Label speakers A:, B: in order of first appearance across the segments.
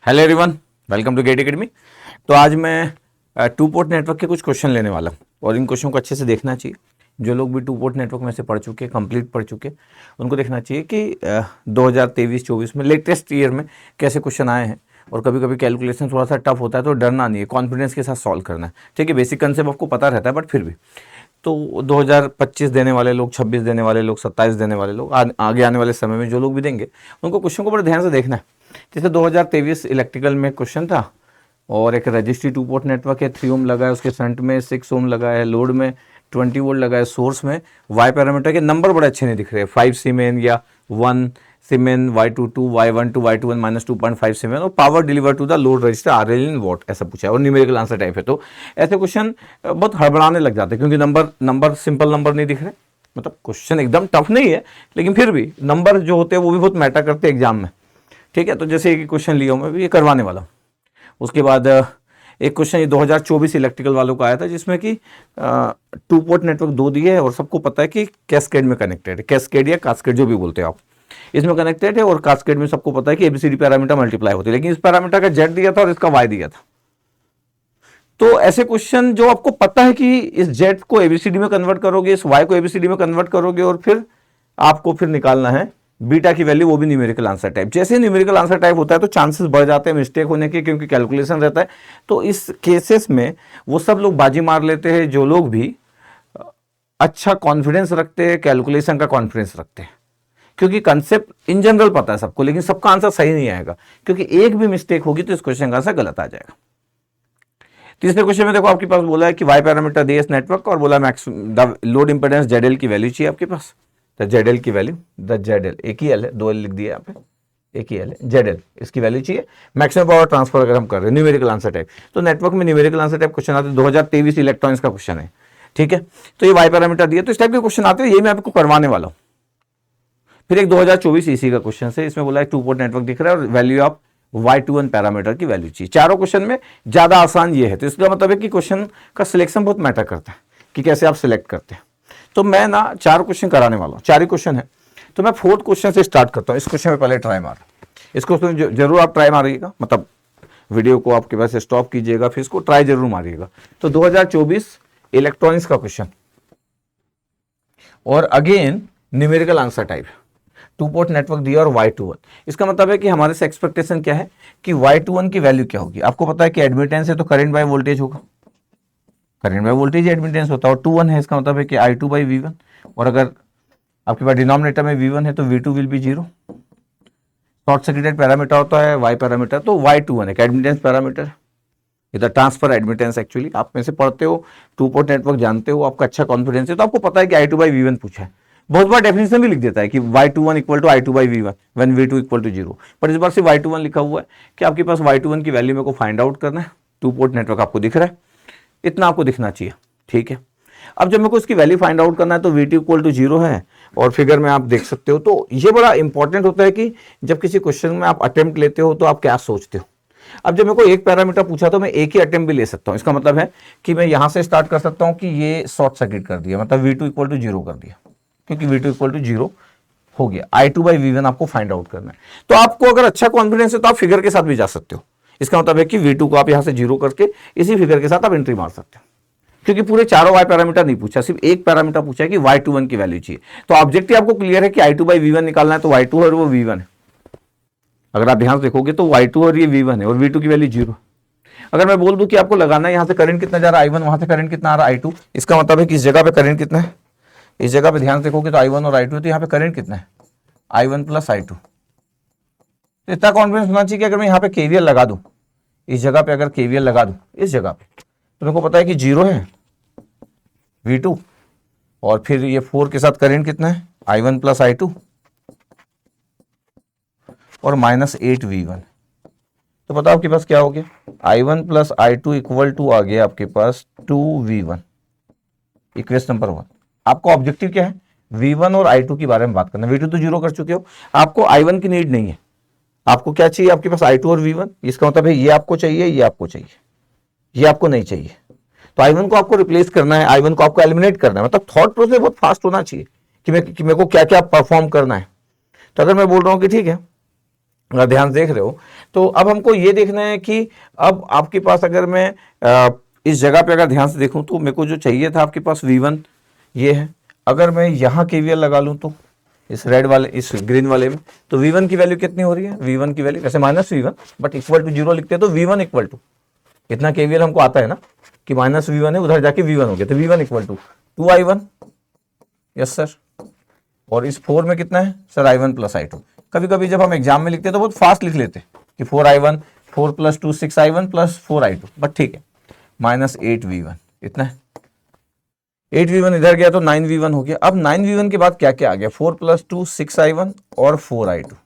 A: Hello everyone, welcome to GATE Academy. तो आज मैं टू पोर्ट नेटवर्क के कुछ क्वेश्चन लेने वाला हूँ और इन क्वेश्चन को अच्छे से देखना चाहिए। जो लोग भी टू पोर्ट नेटवर्क में से पढ़ चुके, कंप्लीट पढ़ चुके, उनको देखना चाहिए कि 2023-24 में लेटेस्ट ईयर में कैसे क्वेश्चन आए हैं। और कभी कभी कैलकुलेशन थोड़ा सा टफ होता है तो डरना नहीं है, कॉन्फिडेंस के साथ सॉल्व करना है। ठीक है, बेसिक कंसेप्ट आपको पता रहता है, बट फिर भी तो 2025 देने वाले लोग, 26 देने वाले लोग, 27 देने वाले लोग, आगे आने वाले समय में जो लोग भी देंगे उनको क्वेश्चन को बड़े ध्यान से देखना है। जैसे 2023 इलेक्ट्रिकल में क्वेश्चन था और एक रजिस्ट्री टू पोर्ट नेटवर्क है, 3 ओम लगा है, उसके फ्रंट में 6 ओम लगा है, लोड में 20 वोल्ट लगा है, सोर्स में वाई पैरामीटर के नंबर बड़े अच्छे नहीं दिख रहे, 5 सीमेन या 1 सीमेन, Y22, Y12, Y21 -2.5 सीमेन और power deliver to the load resistor RL in watt, ऐसा पूछा है और न्यूमेरिकल आंसर टाइप है। तो ऐसे क्वेश्चन बहुत हड़बड़ाने लग जाते हैं क्योंकि नंबर सिंपल नंबर नहीं दिख रहे। मतलब क्वेश्चन एकदम टफ नहीं है, लेकिन फिर भी नंबर जो होते हैं वो भी बहुत मैटर करते हैं एग्जाम में। ठीक है, तो जैसे एक क्वेश्चन लिया हूँ मैं, ये करवाने वाला हूँ। उसके बाद एक क्वेश्चन ये 2024 इलेक्ट्रिकल वालों का आया था जिसमें कि टू पोर्ट नेटवर्क 2 दिए है और सबको पता है कि कैस्केड में कनेक्टेड है, कैस्केड या कास्केड जो भी बोलते हैं आप, इसमें कनेक्टेड है। और कास्केड में सबको पता है कि ABCD पैरामीटर मल्टीप्लाई होते हैं, लेकिन इस पैरामीटर का Z दिया था और इसका Y दिया था। तो ऐसे क्वेश्चन जो आपको पता है कि इस Z को ABCD में कन्वर्ट करोगे, इस Y को ABCD में कन्वर्ट करोगे और फिर आपको फिर निकालना है बीटा की वैल्यू, वो भी न्यूमेरिकल आंसर टाइप। जैसे न्यूमेरिकल आंसर टाइप होता है तो चांसेस बढ़ जाते हैं मिस्टेक होने के, क्योंकि कैलकुलेशन रहता है। तो इस केसेस में वो सब लोग बाजी मार लेते हैं जो लोग भी अच्छा कॉन्फिडेंस रखते हैं, कैलकुलेशन का कॉन्फिडेंस रखते हैं, क्योंकि कंसेप्ट इन जनरल पता है सबको, लेकिन सबका आंसर सही नहीं आएगा, क्योंकि एक भी मिस्टेक होगी तो इस क्वेश्चन का आंसर गलत आ जाएगा। तीसरे क्वेश्चन में देखो आपके पास बोला है कि वाई पैरामीटर दिए इस नेटवर्क का और बोला max the load impedance ZL की वैल्यू चाहिए आपके पास। द ZL की वैल्यू, द ZL एक ही L है, 2 L लिख दिया यहाँ पे, एक ही L है, ZL इसकी वैल्यू चाहिए। मैक्सिमम पावर ट्रांसफर अगर हम कर रहे हैं न्यूमेरिकल आंसर टाइप, तो नेटवर्क में न्यूमेरिकल आंसर टाइप क्वेश्चन आते हैं। 2023 इलेक्ट्रॉनिक्स का क्वेश्चन है, ठीक है। तो ये वाई पैरामीटर दिया, तो इस टाइप के क्वेश्चन आते हैं, ये मैं आपको करवाने वाला हूँ। फिर एक 2024 EC का क्वेश्चन है, इसमें बोला है टू पोर्ट नेटवर्क दिख रहा है और वैल्यू ऑफ Y21 पैरामीटर की वैल्यू चाहिए। चारों क्वेश्चन में ज्यादा आसान ये है, तो इसका मतलब है कि क्वेश्चन का सिलेक्शन बहुत मैटर करता है कि कैसे आप सिलेक्ट करते हैं। तो मैं ना 4 क्वेश्चन कराने वाला हूँ, 4 ही क्वेश्चन है। तो मैं 4th क्वेश्चन से स्टार्ट करता हूँ। इस क्वेश्चन में पहले ट्राई मार, इस क्वेश्चन जरूर आप ट्राई मारिएगा, मतलब वीडियो को आपके पास स्टॉप कीजिएगा, फिर इसको ट्राई जरूर मारिएगा। तो 2024 इलेक्ट्रॉनिक्स का क्वेश्चन और again numerical answer type, two port network दिया और Y21। इसका मतलब है कि हमारे से एक्सपेक्टेशन क्या है कि Y21 की वैल्यू क्या होगी। आपको पता है कि एडमिटेंस है तो करंट बाय वोल्टेज होगा, करंट बाय वोल्टेज एडमिटेंस होता है, और 2 1 है, इसका मतलब है कि I2 बाई V1। और अगर आपके पास डिनोमिनेटर में V1 है तो V2 will be 0। Short circuited parameter होता है Y पैरामीटर, तो Y21 एक एडमिटेंस पैरामीटर, इधर ट्रांसफर एडमिटेंस। एक्चुअली आप में से पढ़ते हो, टू पोर्ट नेटवर्क जानते हो, आपका अच्छा कॉन्फिडेंस है, तो आपको पता है कि I2 बाई V1 पूछा है। बहुत बार डेफिनेशन भी लिख देता है कि Y21 equal to I2 by V1 when V2 equal to 0, पर इस बार से Y21 लिखा हुआ है कि आपके पास Y21 की वैल्यू मेरे को फाइंड आउट करना है। टू पोर्ट नेटवर्क आपको दिख रहा है, इतना आपको दिखना चाहिए, ठीक है। अब जब मेरे को इसकी वैल्यू फाइंड आउट करना है तो V2 इक्वल टू 0 है और फिगर में आप देख सकते हो। तो ये बड़ा इंपॉर्टेंट होता है कि जब किसी क्वेश्चन में आप अटेम्प्ट लेते हो तो आप क्या सोचते हो। अब जब मेरे को एक पैरामीटर पूछा तो मैं एक ही अटेम्प्ट भी ले सकता हूँ। इसका मतलब है कि मैं यहां से स्टार्ट कर सकता हूँ कि ये शॉर्ट सर्किट कर दिया, मतलब V2 इक्वल टू 0 कर दिया, क्योंकि V2 इक्वल टू 0 हो गया। I2 बाई V1 आपको फाइंड आउट करना है। तो आपको अगर अच्छा कॉन्फिडेंस है तो आप फिगर के साथ भी जा सकते हो। इसका मतलब है कि V2 को आप यहां से 0 करके इसी फिगर के साथ आप एंट्री मार सकते हो, क्योंकि पूरे चारों वाई पैरामीटर नहीं पूछा, सिर्फ एक पैरामीटर पूछा है कि Y21 की वैल्यू चाहिए। तो ऑब्जेक्टिव आपको क्लियर है कि I2 बाई V1 निकालना है, तो Y2 और वो V1 है। अगर आप ध्यान से देखोगे तो Y2 और ये V1 है और V2 की वैल्यू 0। अगर मैं बोल दूं कि आपको लगाना है यहां से करंट कितना जा रहा है I1, वहां से करंट कितना आ रहा है I2, इसका मतलब है कि इस जगह पे करंट कितना है, इस जगह पे ध्यान से देखोगे तो I1 और I2, तो यहाँ पे करंट कितना है I1 प्लस I2। तो इतना कॉन्फिडेंस होना चाहिए कि अगर मैं यहाँ पे KVL लगा दूं, इस जगह पे अगर KVL लगा दूं इस जगह पे, तो मेरे को पता है कि 0 है V2 और फिर ये 4 के साथ करंट कितना है I1 प्लस I2 और -8 V1। तो बताओ आपके पास क्या हो गया, I1 plus I2 equal to आ गया आपके पास 2 V1। Equation number 1। आपका ऑब्जेक्टिव क्या है, V1 और I2 के बारे में बात करना। V2 तो 0 कर चुके हो, आपको I1 की नीड नहीं है। आपको क्या चाहिए, आपके पास I2 और V1। इसका मतलब है ये आपको चाहिए, ये आपको चाहिए, ये आपको नहीं चाहिए। तो I1 को आपको रिप्लेस करना है, I1 को आपको एलिमिनेट करना है। मतलब थॉट प्रोसेस बहुत फास्ट होना चाहिए कि मेरे को क्या क्या परफॉर्म करना है। तो अगर मैं बोल रहा हूं कि ठीक है, अगर ध्यान देख रहे हो तो अब हमको ये देखना है कि अब आपके पास अगर मैं इस जगह पे अगर ध्यान से देखूं तो मेरे को जो चाहिए था आपके पास V1 ये है। अगर मैं यहाँ KVL लगा लूँ तो इस रेड वाले इस ग्रीन वाले में, तो V1 की वैल्यू कितनी हो रही है? V1 की वैल्यू वैसे -V1 बट इक्वल टू 0 लिखते हैं, तो V1 इक्वल टू इतना KVL हमको आता है ना कि -V1 है, उधर जाके V1 हो गया, तो V1 equal to 2I1, yes sir. और इस 4 में कितना है सर? I1 plus I2। कभी कभी जब हम एग्जाम में लिखते हैं तो बहुत फास्ट लिख लेते हैं कि 4I1, 4 + 2 6I1 + 4I2, बट ठीक है, -8V1 इतना है। 8V1 इधर गया तो 9V1 हो गया। अब 9V1 के बाद क्या क्या आ गया? 4 + 2 6I1 और 4I2।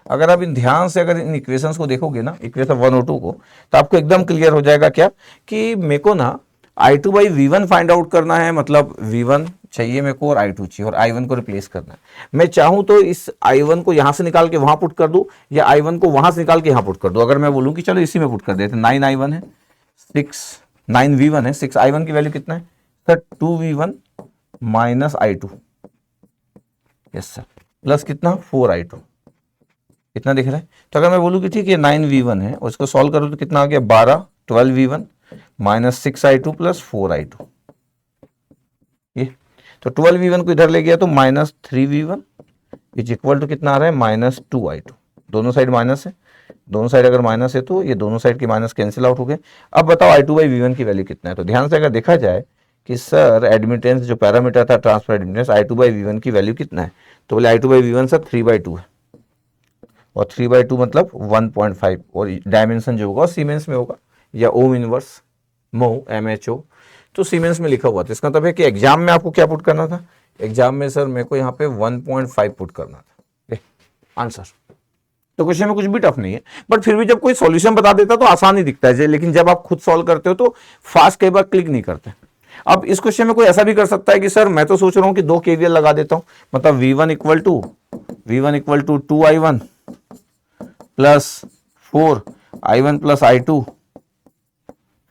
A: अगर आप इन ध्यान से अगर इन इक्वेशंस को देखोगे ना, इक्वेशन 1 और 2 को, तो आपको एकदम क्लियर हो जाएगा क्या कि मेरे को ना I2/V1 फाइंड आउट करना है, मतलब V1 चाहिए मेरे को और I2 चाहिए और I1 को रिप्लेस करना है। मैं चाहूं तो इस I1 को यहां से निकाल के वहां पुट कर दूं या I1 को वहां से निकाल के यहां पुट कर दूं। अगर मैं बोलूं कि चलो इसी में पुट कर देते, 9I1 है, 9V1 है, 6I1 की वैल्यू कितना है sir? 2V1 - I2, yes sir, plus कितना? 4I2, इतना दिख रहा है। तो अगर मैं बोलूं कि ठीक है 9V1 है और इसको सॉल्व करो तो कितना आ गया? 12V1 - 6I2 + 4I2, ये तो 12V1 को इधर ले गया तो -3V1 इक्वल टू कितना आ रहा है? -2I2। दोनों साइड माइनस है, दोनों साइड अगर माइनस है तो ये दोनों साइड के माइनस कैंसिल आउट हो गए। अब बताओ I2/V1 की वैल्यू कितना है? तो ध्यान से अगर देखा जाए कि सर एडमिटेंस जो पैरामीटर था ट्रांसफर एडमिटेंस, I2/V1 की वैल्यू कितना है? तो बोले I2/V1 सर 3/2 है, और 3/2 मतलब 1.5, और डायमेंशन जो होगा सीमेंस में होगा या ओम इनवर्स मो MHO, तो सीमेंस में लिखा हुआ था। इसका मतलब है कि एग्जाम में आपको क्या पुट करना था? एग्जाम में सर मेरे को यहाँ पे 1.5 पुट करना था आंसर। तो क्वेश्चन में कुछ भी टफ नहीं है, बट फिर भी जब कोई सॉल्यूशन बता देता तो आसान ही दिखता है, लेकिन जब आप खुद सॉल्व करते हो तो फास्ट कई बार क्लिक नहीं करते। अब इस क्वेश्चन में कोई ऐसा भी कर सकता है कि सर मैं तो सोच रहा हूं कि 2 KVL लगा देता हूं, मतलब V1 equal to 2I1 + 4I1 + I2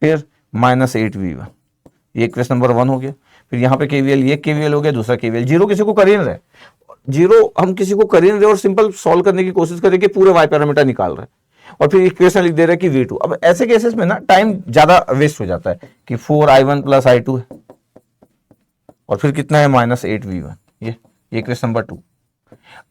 A: फिर -8V1, ये क्वेश्चन नंबर 1 हो गया। फिर यहाँ पे KVL, ये KVL हो गया, दूसरा KVL। जीरो किसी को कर ही नहीं रहे, जीरो हम किसी को कर ही नहीं रहे और सिंपल सॉल्व करने की कोशिश करें कि पूरे वाई पैरामीटर निकाल रहे हैं और फिर इक्वेशन लिख दे रहे हैं कि V2। अब ऐसे केसेस में ना टाइम ज्यादा वेस्ट हो जाता है कि 4I1 + I2 है और फिर कितना है? -8V1, ये क्वेश्चन नंबर 2।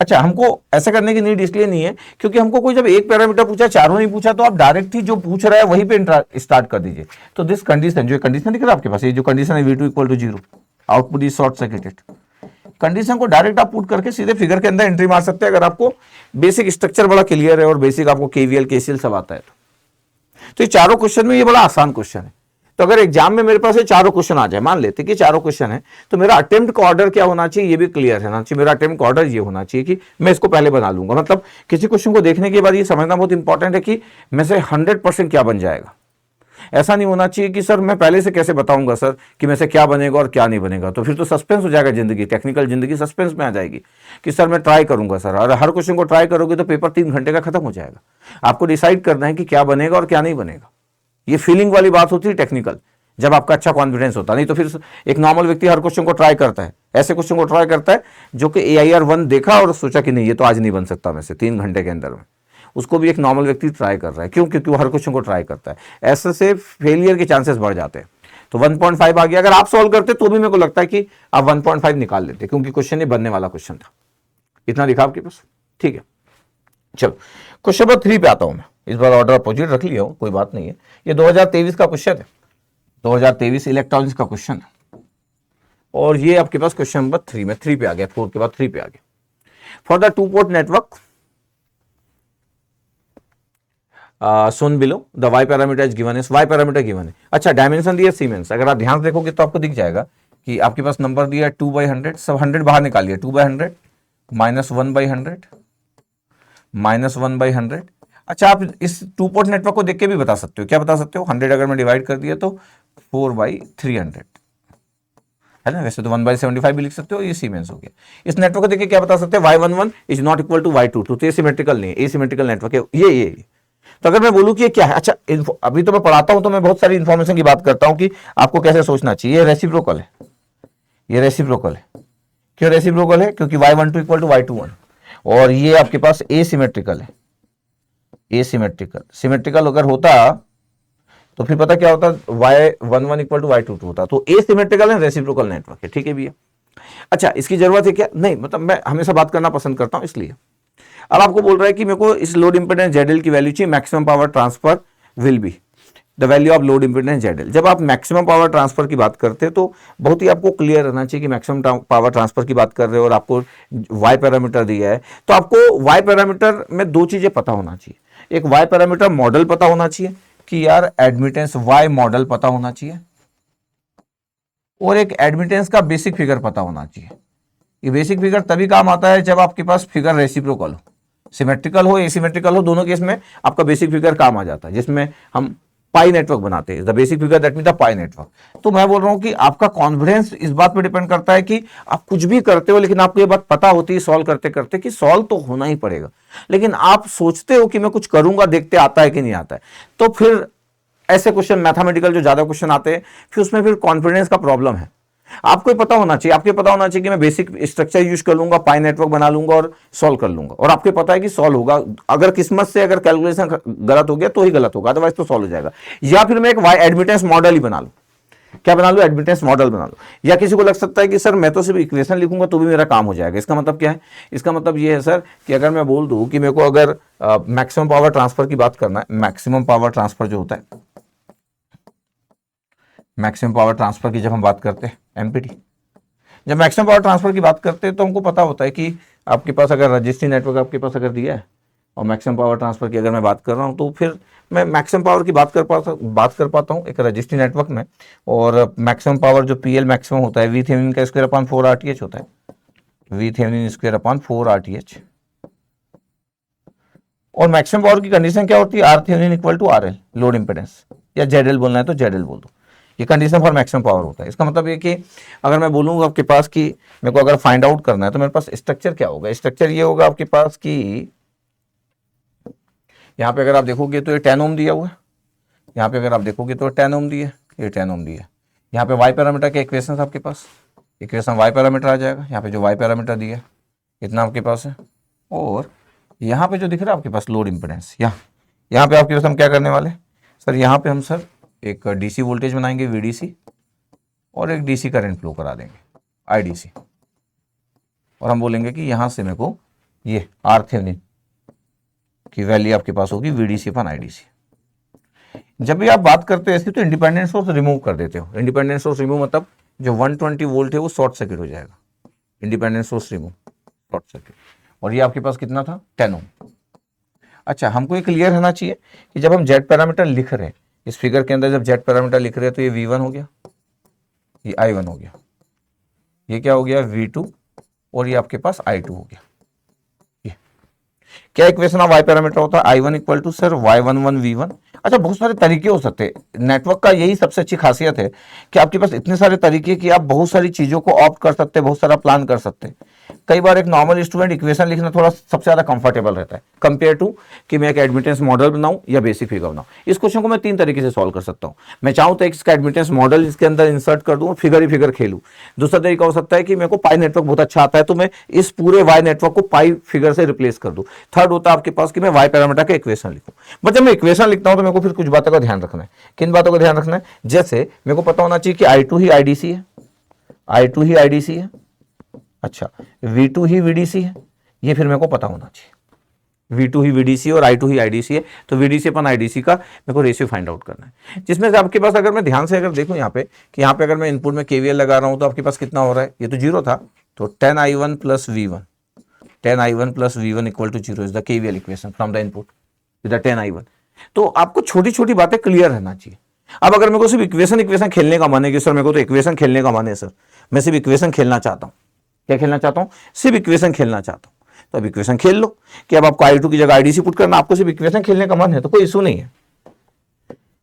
A: अच्छा, हमको ऐसा करने की नीड इसलिए नहीं है क्योंकि हमको कोई जब एक पैरामीटर पूछा, चारों नहीं पूछा, तो आप डायरेक्ट ही जो पूछ रहा है वहीं पे स्टार्ट कर दीजिए। तो दिस कंडीशन, जो कंडीशन दिख रहा है आपके पास, ये जो कंडीशन है V2 = 0, output is short circuited, condition को डायरेक्ट आप पुट करके सीधे फिगर के अंदर एंट्री मार सकते हैं अगर आपको बेसिक स्ट्रक्चर बड़ा क्लियर है और बेसिक आपको KVL KCL सब आता है। तो ये चारों क्वेश्चन में ये बड़ा आसान क्वेश्चन है। तो अगर एग्जाम में मेरे पास ये चारों क्वेश्चन आ जाए, मान लेते कि चारों क्वेश्चन है, तो मेरा अटेम्प्ट का ऑर्डर क्या होना चाहिए ये भी क्लियर रहना चाहिए। मेरा अटेम्प्ट का ऑर्डर ये होना चाहिए कि मैं इसको पहले बना लूंगा, मतलब किसी क्वेश्चन को देखने के बाद ये समझना बहुत इंपॉर्टेंट है कि मैं से 100% क्या बन जाएगा। ऐसा नहीं होना चाहिए कि सर मैं पहले से कैसे बताऊंगा सर कि मैं से क्या बनेगा और क्या नहीं बनेगा, तो फिर तो सस्पेंस हो जाएगा जिंदगी, टेक्निकल जिंदगी सस्पेंस में आ जाएगी कि सर मैं ट्राई करूंगा सर, और हर क्वेश्चन को ट्राई करोगे तो पेपर 3 घंटे का खत्म हो जाएगा। आपको डिसाइड करना है कि क्या बनेगा और क्या नहीं बनेगा। ये फीलिंग वाली बात होती है टेक्निकल, जब आपका अच्छा कॉन्फिडेंस होता, नहीं तो फिर एक नॉर्मल व्यक्ति हर क्वेश्चन को ट्राई करता है, ऐसे क्वेश्चन को ट्राई करता है जो कि AIR 1 देखा और सोचा कि नहीं ये तो आज नहीं बन सकता मैं से 3 घंटे के अंदर में, उसको भी एक नॉर्मल व्यक्ति ट्राई कर रहा है। क्यों? क्योंकि वो हर क्वेश्चन को ट्राई करता है। ऐसे से फेलियर के चांसेस बढ़ जाते हैं। तो 1.5 आ गया, अगर आप सॉल्व करते तो भी मेरे को लगता है कि आप 1.5 निकाल लेते, क्योंकि क्वेश्चन ये बनने वाला क्वेश्चन था। इतना लिखा आपके पास, ठीक है। चलो क्वेश्चन नंबर 3 पे आता हूं मैं। इस बार ऑर्डर अपोजिट रख लिया हूं, कोई बात नहीं है। ये 2023 का क्वेश्चन है, 2023 इलेक्ट्रॉनिक्स का क्वेश्चन है, और ये आपके पास क्वेश्चन नंबर 3 में 3 पे आ गया, 4 के बाद 3 पे आ गया। For the 2 port network shown below the y parameter is given is, y parameter given है। अच्छा, डायमेंशन दिया सीमेंस, अगर आप ध्यान से देखोगे तो आपको दिख जाएगा कि आपके पास नंबर दिया 2/100, सब 100 बाहर निकालिए, 2/100 -1/100 -1/100। अच्छा, आप इस 2 पोर्ट नेटवर्क को देख के भी बता सकते हो, क्या बता सकते हो? 100 अगर मैं डिवाइड कर दिया तो 4/300 है ना। वैसे तो 1/75 भी लिख सकते हो, ये सीमेंस हो गया। इस नेटवर्क को देख के क्या बता सकते हैं? y11 is not equal to y22, तो ये सिमेट्रिकल नहीं है, एसिमेट्रिकल नेटवर्क है ये। तो अगर मैं बोलूं कि ये क्या है, अच्छा अभी तो मैं पढ़ाता हूं तो मैं बहुत सारी इंफॉर्मेशन की बात करता हूं कि आपको कैसे सोचना चाहिए। ये रेसिप्रोकल है, ये रेसिप्रोकल है। क्यों रेसिप्रोकल है? क्योंकि y12 = y21, और ये आपके पास एसिमेट्रिकल है, एसिमेट्रिकल, सिमेट्रिकल अगर होता तो फिर पता क्या होता, y11 इक्वल टू y22 होता। तो एसिमेट्रिकल एंड रेसिप्रोकल नेटवर्क है, ठीक है भैया। अच्छा, इसकी जरूरत है क्या? नहीं, मतलब मैं हमेशा बात करना पसंद करता हूं इसलिए। अब आपको बोल रहा है कि मेरे को इस लोड इंपेडेंस ZL की वैल्यू चाहिए, maximum power transfer will be the value of load impedance ZL। जब आप मैक्सिमम पावर ट्रांसफर की बात करते हैं तो बहुत ही आपको क्लियर रहना चाहिए कि मैक्सिमम पावर ट्रांसफर की बात कर रहे हो और आपको y पैरामीटर दिया है, तो आपको y पैरामीटर में दो चीजें पता होना चाहिए। एक y पैरामीटर मॉडल पता होना चाहिए कि यार एडमिटेंस y मॉडल पता होना चाहिए, और एक एडमिटेंस का बेसिक फिगर पता होना चाहिए। ये बेसिक फिगर तभी काम आता है जब आपके पास फिगर रेसिप्रोकल हो, सिमेट्रिकल हो एसिमेट्रिकल हो, दोनों केस में आपका बेसिक फिगर काम आ जाता है, जिसमें हम पाई नेटवर्क बनाते हैं, the basic figure that mean the pi network. तो मैं बोल रहा हूं कि आपका कॉन्फिडेंस इस बात पे डिपेंड करता है कि आप कुछ भी करते हो, लेकिन आपको ये बात पता होती है सॉल्व करते करते कि सॉल्व तो होना ही पड़ेगा, लेकिन आप सोचते हो कि मैं कुछ करूंगा, देखते आता है कि नहीं आता है। तो फिर ऐसे क्वेश्चन मैथमेटिकल जो ज्यादा क्वेश्चन आते हैं, फिर उसमें फिर कॉन्फिडेंस का प्रॉब्लम है। आपको पता होना चाहिए, आपको पता होना चाहिए कि मैं बेसिक स्ट्रक्चर यूज कर लूंगा, पाई नेटवर्क बना लूंगा और सॉल्व कर लूंगा, और आपको पता है कि सॉल्व होगा। अगर किस्मत से अगर कैलकुलेशन गलत हो गया तो ही गलत होगा, अदरवाइज तो सॉल्व हो जाएगा। या फिर मैं एक वाई एडमिटेंस मॉडल ही बना लूं, क्या बना लूं? एडमिटेंस मॉडल बना लूं। या किसी को लग सकता है कि सर मैं तो सिर्फ इक्वेशन लिखूंगा तो भी मेरा काम हो जाएगा। इसका मतलब क्या है? इसका मतलब ये है सर कि अगर मैं बोल दूं कि मेरे को अगर मैक्सिमम पावर ट्रांसफर की बात करना है, मैक्सिमम पावर ट्रांसफर जो होता है, मैक्सिमम पावर ट्रांसफर की जब हम बात करते हैं एमपीटी, जब मैक्सिमम पावर ट्रांसफर की बात करते हैं तो हमको पता होता है कि आपके पास अगर रजिस्ट्री नेटवर्क आपके पास अगर दिया है और मैक्सिमम पावर ट्रांसफर की अगर मैं बात कर रहा हूं, तो फिर मैं मैक्सिमम पावर की बात कर पाता हूं एक रजिस्ट्री नेटवर्क में। और मैक्सिमम पावर जो पीएल मैक्सिमम होता है वी थेवेनिन का स्क्वायर अपॉन 4 RTH होता है, V Thevenin square upon 4 RTH। और मैक्सिमम पावर की कंडीशन क्या होती है? R Thevenin equal to RL load impedance, या ZL बोलना है तो ZL बोल दो। ये कंडीशन फॉर मैक्सिमम पावर होता है। इसका मतलब ये कि अगर मैं बोलूंगा आपके पास कि मेरे को अगर फाइंड आउट करना है तो मेरे पास स्ट्रक्चर क्या होगा? स्ट्रक्चर ये होगा आपके पास कि यहाँ पे अगर आप देखोगे तो ये 10 ओम दिया हुआ है, यहाँ पे अगर आप देखोगे तो 10 ओम दिया है, ये 10 ओम दिया है। यहाँ पे वाई पैरामीटर के इक्वेशन आपके पास, इक्वेशन वाई पैरामीटर आ जाएगा। यहाँ पे जो वाई पैरामीटर दिया है इतना आपके पास है, और यहाँ पे जो दिख रहा है आपके पास लोड इंपेडेंस, यहाँ पे आपके पास हम क्या करने वाले सर, यहाँ पे हम सर एक डीसी वोल्टेज बनाएंगे VDC, और एक डीसी करंट फ्लो करा देंगे IDC, और हम बोलेंगे कि यहाँ से मेरे को ये आर थेवेनिन की वैल्यू आपके पास होगी VDC अपन IDC। जब भी आप बात करते हैं ऐसी तो इंडिपेंडेंट सोर्स रिमूव कर देते हो। इंडिपेंडेंट सोर्स रिमूव मतलब जो 120 वोल्ट है वो शॉर्ट सर्किट हो जाएगा, independent source remove short circuit. और ये आपके पास कितना था? 10 ओम। अच्छा, हमको ये क्लियर रहना चाहिए कि जब हम जेड पैरामीटर लिख रहे हैं इस फिगर के अंदर, जब जेड पैरामीटर लिख रहे हैं तो ये V1 हो गया, ये I1 हो गया, ये क्या हो गया V2, और ये आपके पास I2 हो गया। ये क्या इक्वेशन ऑफ वाई पैरामीटर होता है? I1 equal to sir Y11 V1। अच्छा, बहुत सारे तरीके हो सकते हैं। नेटवर्क का यही सबसे अच्छी खासियत है कि आपके पास इतने सारे तरीके कि आप बहुत सारी चीजों को ऑप्ट कर सकते हैं, बहुत सारा प्लान कर सकते हैं। कई बार एक नॉर्मल स्टूडेंट इक्वेशन लिखना थोड़ा सबसे ज्यादा कंफर्टेबल रहता है कंपेयर टू कि मैं एक एडमिटेंस मॉडल बनाऊं या बेसिक फिगर बनाऊं। इस क्वेश्चन को मैं 3 तरीके से सॉल्व कर सकता हूं। मैं चाहूं तो इसका एडमिटेंस मॉडल इसके अंदर इंसर्ट कर दूं और फिगर ही फिगर खेलूं। दूसरा तरीका हो सकता है कि मेरे को पाई नेटवर्क बहुत अच्छा आता है तो मैं इस पूरे वाई नेटवर्क को पाई फिगर से रिप्लेस कर दूं। थर्ड होता है आपके पास कि मैं वाई पैरामीटर का इक्वेशन लिखूं। बट जब मैं इक्वेशन लिखता हूं तो मेरे को फिर कुछ बातों का ध्यान रखना है। किन बातों का ध्यान रखना है? जैसे मेरे को पता होना चाहिए कि I2 ही IDC है, I2 ही IDC है, अच्छा V2 ही VDC है, ये फिर मेरे को पता होना चाहिए। V2 ही VDC और I2 ही IDC है, तो VDC अपन IDC का मेरे को रेशियो फाइंड आउट करना है। जिसमें से आपके पास अगर मैं ध्यान से अगर देखूं यहाँ पे कि यहाँ पे अगर मैं इनपुट में KVL लगा रहा हूं तो आपके पास कितना हो रहा है? ये तो 0 था, तो 10I1 plus V1, 10I1 plus V1 equal to 0 is the KVL equation from the input with the 10I1। तो आपको छोटी छोटी बातें क्लियर रहना चाहिए। अब अगर मेरे को सिर्फ इक्वेशन खेलने का मन है कि सर मेरे को तो इक्वेशन खेलने का मन है, सर मैं सिर्फ इक्वेशन खेलना चाहता हूं, क्या खेलना चाहता हूं? सिर्फ इक्वेशन खेलना चाहता हूं, तो अब इक्वेशन खेल लो कि अब आपको I2 की जगह IDC पुट करना, आपको सिर्फ इक्वेशन खेलने का मन है तो कोई इशू नहीं है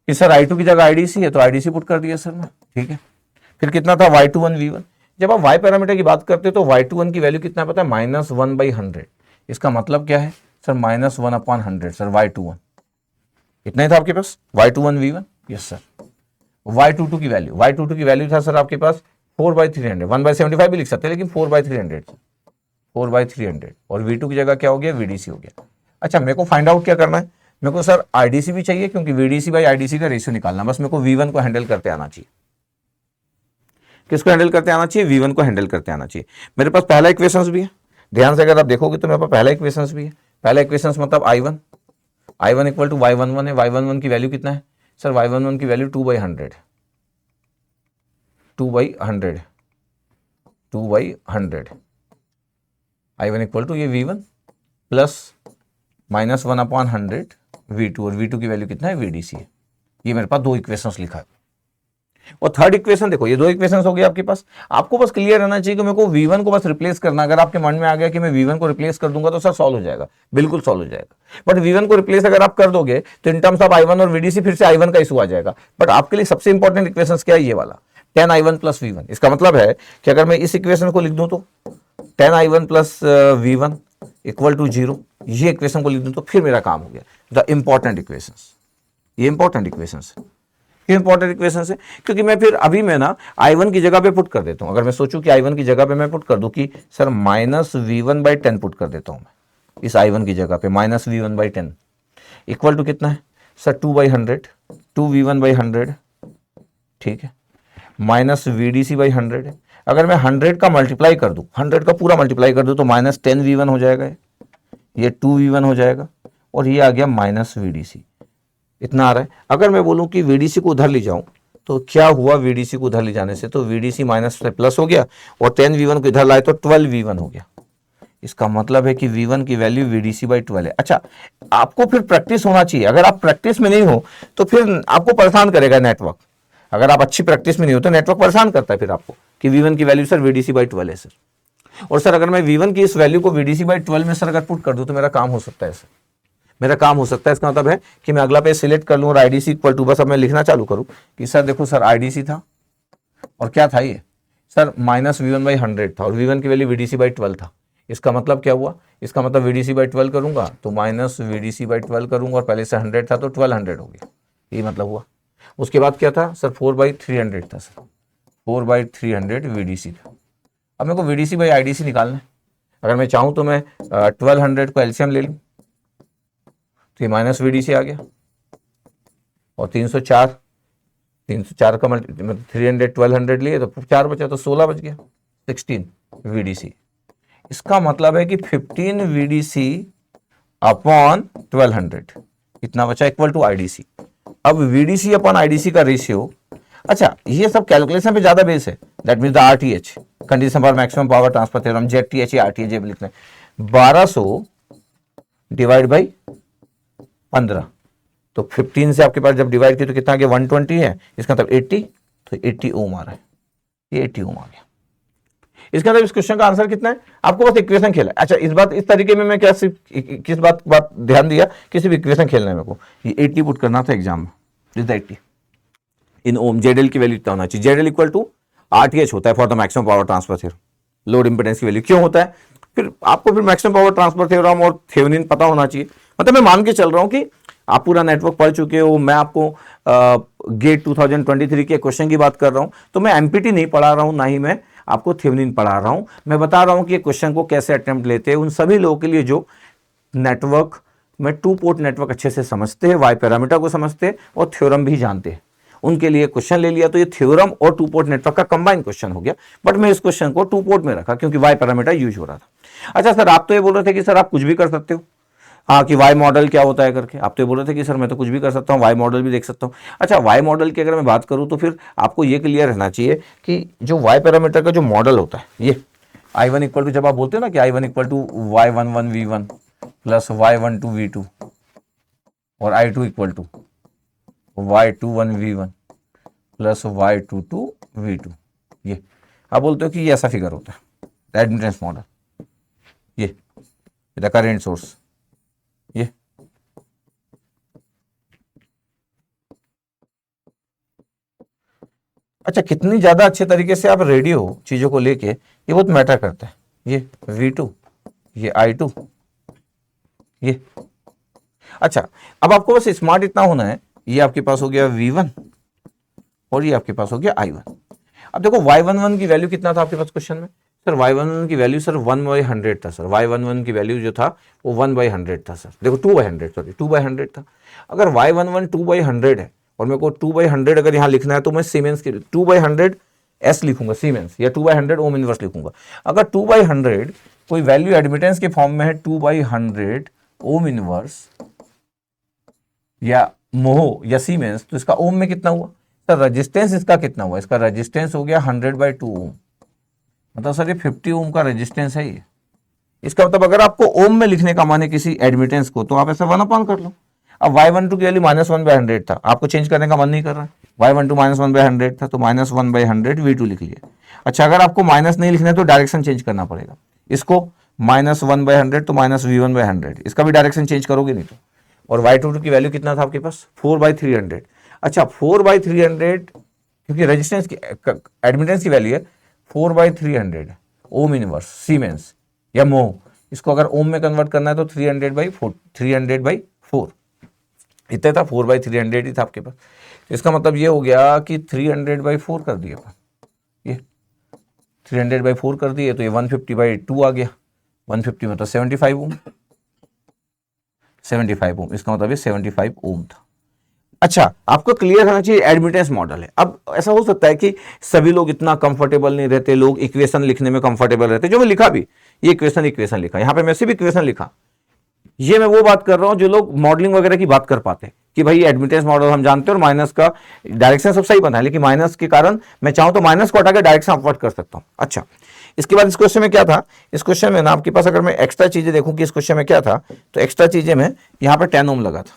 A: कि सर I2 की जगह IDC है तो IDC पुट कर दिया सर मैं, ठीक है। फिर कितना था? Y21 V1। जब आप y पैरामीटर की बात करते हो तो Y21 की वैल्यू कितना पता है? -1/100। इसका मतलब क्या है सर? -1/100 sir Y21। इतना ही था आपके पास Y21 V1। Yes sir. Y22 की वैल्यू था सर आपके पास 4/300, 1/75 भी लिख सकते हैं लेकिन 4/300, 4/300। और V2 की जगह क्या हो गया? VDC हो गया। अच्छा, मेरे को फाइंड आउट क्या करना है? मेरे को सर आईडीसी भी चाहिए क्योंकि वीडीसी बाई आईडीसी का रेशियो निकालना, बस मेरे को V1 को हैंडल करते आना चाहिए। किसको हैंडल करते आना चाहिए? V1 को हैंडल करते आना चाहिए। मेरे पास पहला इक्वेशंस भी है, ध्यान से अगर आप देखोगे तो मेरे पास पहला इक्वेशंस भी है। पहला इक्वेशंस मतलब I1 इक्वल टू y11 है। y11 की वैल्यू कितना है सर? y11 की वैल्यू 2/100 I1 इक्वल टू ये V1 प्लस -1/100 V2, और V2 की वैल्यू कितना है? VDC है। ये मेरे पास दो इक्वेशंस लिखा है। और थर्ड इक्वेशन देखो, ये दो इक्वेशंस हो गए आपके पास। आपको बस क्लियर रहना चाहिए कि मेरे को V1 को बस रिप्लेस करना। अगर आपके मन में आ गया कि मैं V1 को रिप्लेस कर दूंगा तो सर सॉल्व हो जाएगा, बिल्कुल सॉल्व हो जाएगा। बट V1 को रिप्लेस अगर आप कर दोगे तो इन टर्म्स ऑफ I1 और VDC फिर से I1 का इशू आ जाएगा। बट आपके लिए सबसे इंपॉर्टेंट इक्वेशन क्या है? ये वाला 10I1 प्लस V1। इसका मतलब है कि अगर मैं इस इक्वेशन को लिख दूं तो 10I1 plus V1 equal to 0, ये इक्वेशन को लिख दूं तो फिर मेरा काम हो गया। द इंपॉर्टेंट इक्वेशन, ये इंपॉर्टेंट इक्वेशन है। क्यों इंपॉर्टेंट इक्वेशन है? क्योंकि मैं फिर अभी मैं ना I1 की जगह पे पुट कर देता हूं। अगर मैं सोचूं कि I1 की जगह पे मैं पुट कर दूं कि सर -V1/10 पुट कर देता हूं मैं इस I1 की जगह पे, -V1/10 इक्वल टू कितना है सर? 2/100, 2V1/100, ठीक है, माइनस VDC/100 है। अगर मैं 100 का मल्टीप्लाई कर दूं, 100 का पूरा मल्टीप्लाई कर दूं तो -10V1 हो जाएगा, ये 2V1 हो जाएगा, और ये आ गया -VDC। इतना आ रहा है। अगर मैं बोलूं कि VDC को उधर ले जाऊं तो क्या हुआ? VDC को उधर ले जाने से तो VDC माइनस से प्लस हो गया, और 10V1 को इधर लाए तो 12V1 हो गया। इसका मतलब है कि V1 की वैल्यू VDC/12 है। अच्छा, आपको फिर प्रैक्टिस होना चाहिए। अगर आप प्रैक्टिस में नहीं हो तो फिर आपको परेशान करेगा नेटवर्क। अगर आप अच्छी प्रैक्टिस में नहीं हो तो नेटवर्क परेशान करता है फिर आपको कि V1 की वैल्यू सर VDC/12 है सर। और सर अगर मैं V1 की इस वैल्यू को VDC/12 में सर अगर पुट कर दूं तो मेरा काम हो सकता है सर, मेरा काम हो सकता है। इसका मतलब है कि मैं अगला पेज सिलेक्ट कर लूँ और IDC इक्वल टू, बस अब मैं लिखना चालू करूँ कि सर देखो सर IDC था और क्या था ये सर -V1/100 था, और V1 की वैल्यू VDC/12 था। इसका मतलब क्या हुआ? इसका मतलब VDC/12 करूंगा तो -VDC/12 करूंगा, और पहले से 100 था तो 1200 हो गया, ये मतलब हुआ। उसके बाद क्या था सर? 4/300 था सर, 4/300 VDC था। अब मेरे को VDC/IDC निकालना है। अगर मैं चाहूँ तो मैं 1200 को एलसीएम ले लूँ तो ये -VDC आ गया, और 304 का मतलब 300 1200 लिए तो 4 बचा तो 16 बच गया, 16 VDC। इसका मतलब है कि 15 VDC अपॉन 1200 इतना बचा इक्वल टू IDC। अब VDC अपॉन IDC का रेशियो, अच्छा ये सब कैलकुलेशन पे ज्यादा बेस है। That mean the RTH, condition for maximum power transfer theorem, ZTH या RTH लिखना है। 1200 डिवाइड बाई 15, तो 15 से आपके पास जब डिवाइड किया तो कितना आ गया? 120 है, इसका मतलब 80, तो 80 ओम आ रहा है, ये 80 ओम आ गया। इसका मतलब इस क्वेश्चन का आंसर कितना है? आपको बस इक्वेशन खेला। अच्छा इस तरीके में मैं क्या सिर्फ किस बात ध्यान दिया कि सिर्फ इक्वेशन खेलना है मेरे को। ये 80 पुट करना था एग्जाम में, this the 80 in ohm. ZL की वैल्यू कितना होना चाहिए? ZL इक्वल टू RTH होता है for the maximum power transfer theorem, load impedance की वैल्यू। क्यों होता है? फिर आपको फिर मैक्सिमम पावर ट्रांसफर थ्योरम और थेवेनिन पता होना चाहिए। मतलब मैं मान के चल रहा हूं कि आप पूरा नेटवर्क पढ़ चुके हो। मैं आपको गेट 2023 के क्वेश्चन की बात कर रहा हूं, तो मैं MPT नहीं पढ़ा रहा हूं, ना ही मैं आपको थेवेनिन पढ़ा रहा हूं। मैं बता रहा हूं कि क्वेश्चन को कैसे अटेम्प्ट लेते हैं उन सभी लोगों के लिए जो नेटवर्क में 2 पोर्ट नेटवर्क अच्छे से समझते हैं, वाई पैरामीटर को समझते हैं और थ्योरम भी जानते हैं, उनके लिए क्वेश्चन ले लिया। तो ये थ्योरम और 2 पोर्ट नेटवर्क का कंबाइन क्वेश्चन हो गया, बट मैं इस क्वेश्चन को 2 पोर्ट में रखा क्योंकि वाई पैरामीटर यूज हो रहा था। अच्छा सर आप तो ये बोल रहे थे कि सर आप कुछ भी कर सकते हो, हाँ कि वाई मॉडल क्या होता है करके। आप तो ये बोल रहे थे कि सर मैं तो कुछ भी कर सकता हूँ, वाई मॉडल भी देख सकता हूँ। अच्छा वाई मॉडल की अगर मैं बात करूँ तो फिर आपको ये क्लियर रहना चाहिए कि जो वाई पैरामीटर का जो मॉडल होता है, ये I1 इक्वल टू, जब आप बोलते हो ना कि I1 equal to Y11 V1 plus Y12 V2 और I2 equal to Y21 V1 plus Y22 V2, ये आप बोलते हो कि ये ऐसा फिगर होता है एडमिटेंस मॉडल। ये द करेंट सोर्स, ये अच्छा कितनी ज्यादा अच्छे तरीके से आप रेडी हो चीजों को लेके, ये बहुत मैटर करता है। ये V2, ये I2, ये अच्छा अब आपको बस स्मार्ट इतना होना है, ये आपके पास हो गया V1 और ये आपके पास हो गया I1। अब देखो Y11 की वैल्यू कितना था आपके पास क्वेश्चन में? सर y11 की वैल्यू सर 1/100 था सर, y11 की वैल्यू जो था वो 1/100 था सर, देखो 2/100 सॉरी 2/100 था। अगर y11 2/100 है और मेरे को 2/100 अगर यहाँ लिखना है तो मैं सीमेंस की 2/100 एस लिखूंगा सीमेंस, या 2/100 ओम इनवर्स लिखूंगा। अगर 2/100 कोई वैल्यू एडमिटेंस के फॉर्म में है 2/100 ओम इनवर्स या मोहो या सीमेंस, तो इसका ओम में कितना हुआ सर, रेजिस्टेंस इसका कितना हुआ, इसका रेजिस्टेंस हो गया 100/2 ओम, मतलब सर ये 50 ओम का रेजिस्टेंस है ये। इसका मतलब अगर आपको ओम में लिखने का माने किसी एडमिटेंस को, तो आप ऐसा 1/, कर लो। अब y12 की वैल्यू -1/100 था, आपको चेंज करने का मन नहीं कर रहा है, y12 -1/100 था तो -1/100 v2 लिख लिया। अच्छा, अगर आपको माइनस नहीं लिखना है तो डायरेक्शन चेंज करना पड़ेगा, इसको -1/100 तो -v1/100, इसका भी डायरेक्शन चेंज करोगे नहीं तो। और y22 की वैल्यू कितना था आपके पास 4/300। अच्छा 4/300 क्योंकि रेजिस्टेंस की एडमिटेंस की वैल्यू है 4/300 ओम इनवर्स सीमेंस या मोह, इसको अगर ओम में कन्वर्ट करना है तो 300/4 इतना था, 4/300 ही था आपके पास। इसका मतलब ये हो गया कि 300/4 कर दिया, ये 300/4 कर दिए तो ये 150/2 आ गया, 150 मतलब 75 ओम, 75 ओम, इसका मतलब ये 75 ओम था। अच्छा, आपको क्लियर होना चाहिए एडमिटेंस मॉडल है। अब ऐसा हो सकता है कि सभी लोग इतना कंफर्टेबल नहीं रहते, लोग इक्वेशन लिखने में कंफर्टेबल रहते, जो मैं लिखा भी ये इक्वेशन लिखा, यहां पे मैं सिर्फ इक्वेशन लिखा, ये मैं वो बात कर रहा हूं जो लोग मॉडलिंग वगैरह की बात कर पाते कि भाई एडमिटेंस मॉडल हम जानते हैं और माइनस का डायरेक्शन सब सही बना है, लेकिन माइनस के कारण मैं चाहूं तो माइनस को हटा के डायरेक्शन अपवर्ड कर सकता हूं। अच्छा, इसके बाद इस क्वेश्चन में क्या था, इस क्वेश्चन में ना आपके पास अगर मैं एक्स्ट्रा चीजें देखूं कि इस क्वेश्चन में क्या था, तो एक्स्ट्रा चीजें में यहां पर 10 ओम लगा था,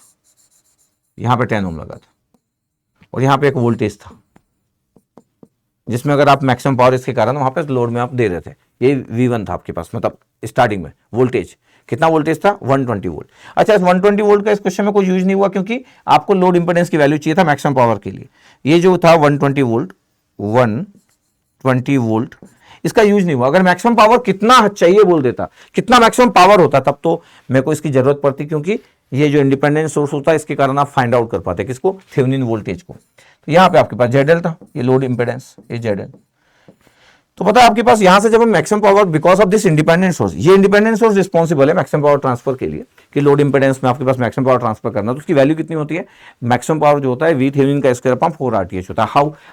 A: यहां पर 10 ओम लगा था, और यहां पे एक वोल्टेज था जिसमें अगर आप मैक्सिमम पावर इसके कारण वहां पे लोड में आप दे रहे थे, ये V1 था आपके पास, मतलब स्टार्टिंग में वोल्टेज कितना वोल्टेज था 120 वोल्ट। अच्छा, इस 120 वोल्ट का इस क्वेश्चन में कोई यूज नहीं हुआ क्योंकि आपको लोड इंपेडेंस की वैल्यू चाहिए था मैक्सिमम पावर के लिए। ये जो था 120 वोल्ट इसका यूज नहीं हुआ। अगर मैक्सिमम पावर कितना चाहिए बोल देता, कितना मैक्सिमम पावर होता, तब तो मेरे को इसकी जरूरत पड़ती, क्योंकि ये जो इंडिपेंडेंट सोर्स होता है इसके कारण आप फाइंड आउट कर पाते किसको, थेवेनिन वोल्टेज को। तो यहां पे आपके पास ZL था, ये लोड इंपेडेंस, ये ZL। तो पता है आपके पास यहां से जब हम maximum power because of this independent source, ये इंडिपेंडेंट सोर्स रिस्पॉन्सिबल है मैक्सिमम पावर ट्रांसफर के लिए कि लोड इंपेडेंस में आपके पास मैक्सिमम पावर ट्रांसफर करना, तो उसकी वैल्यू कितनी होती है, मैक्सिमम पावर जो होता है V थेवेनिन का स्क्वायर अपॉन 4 RTH होता है।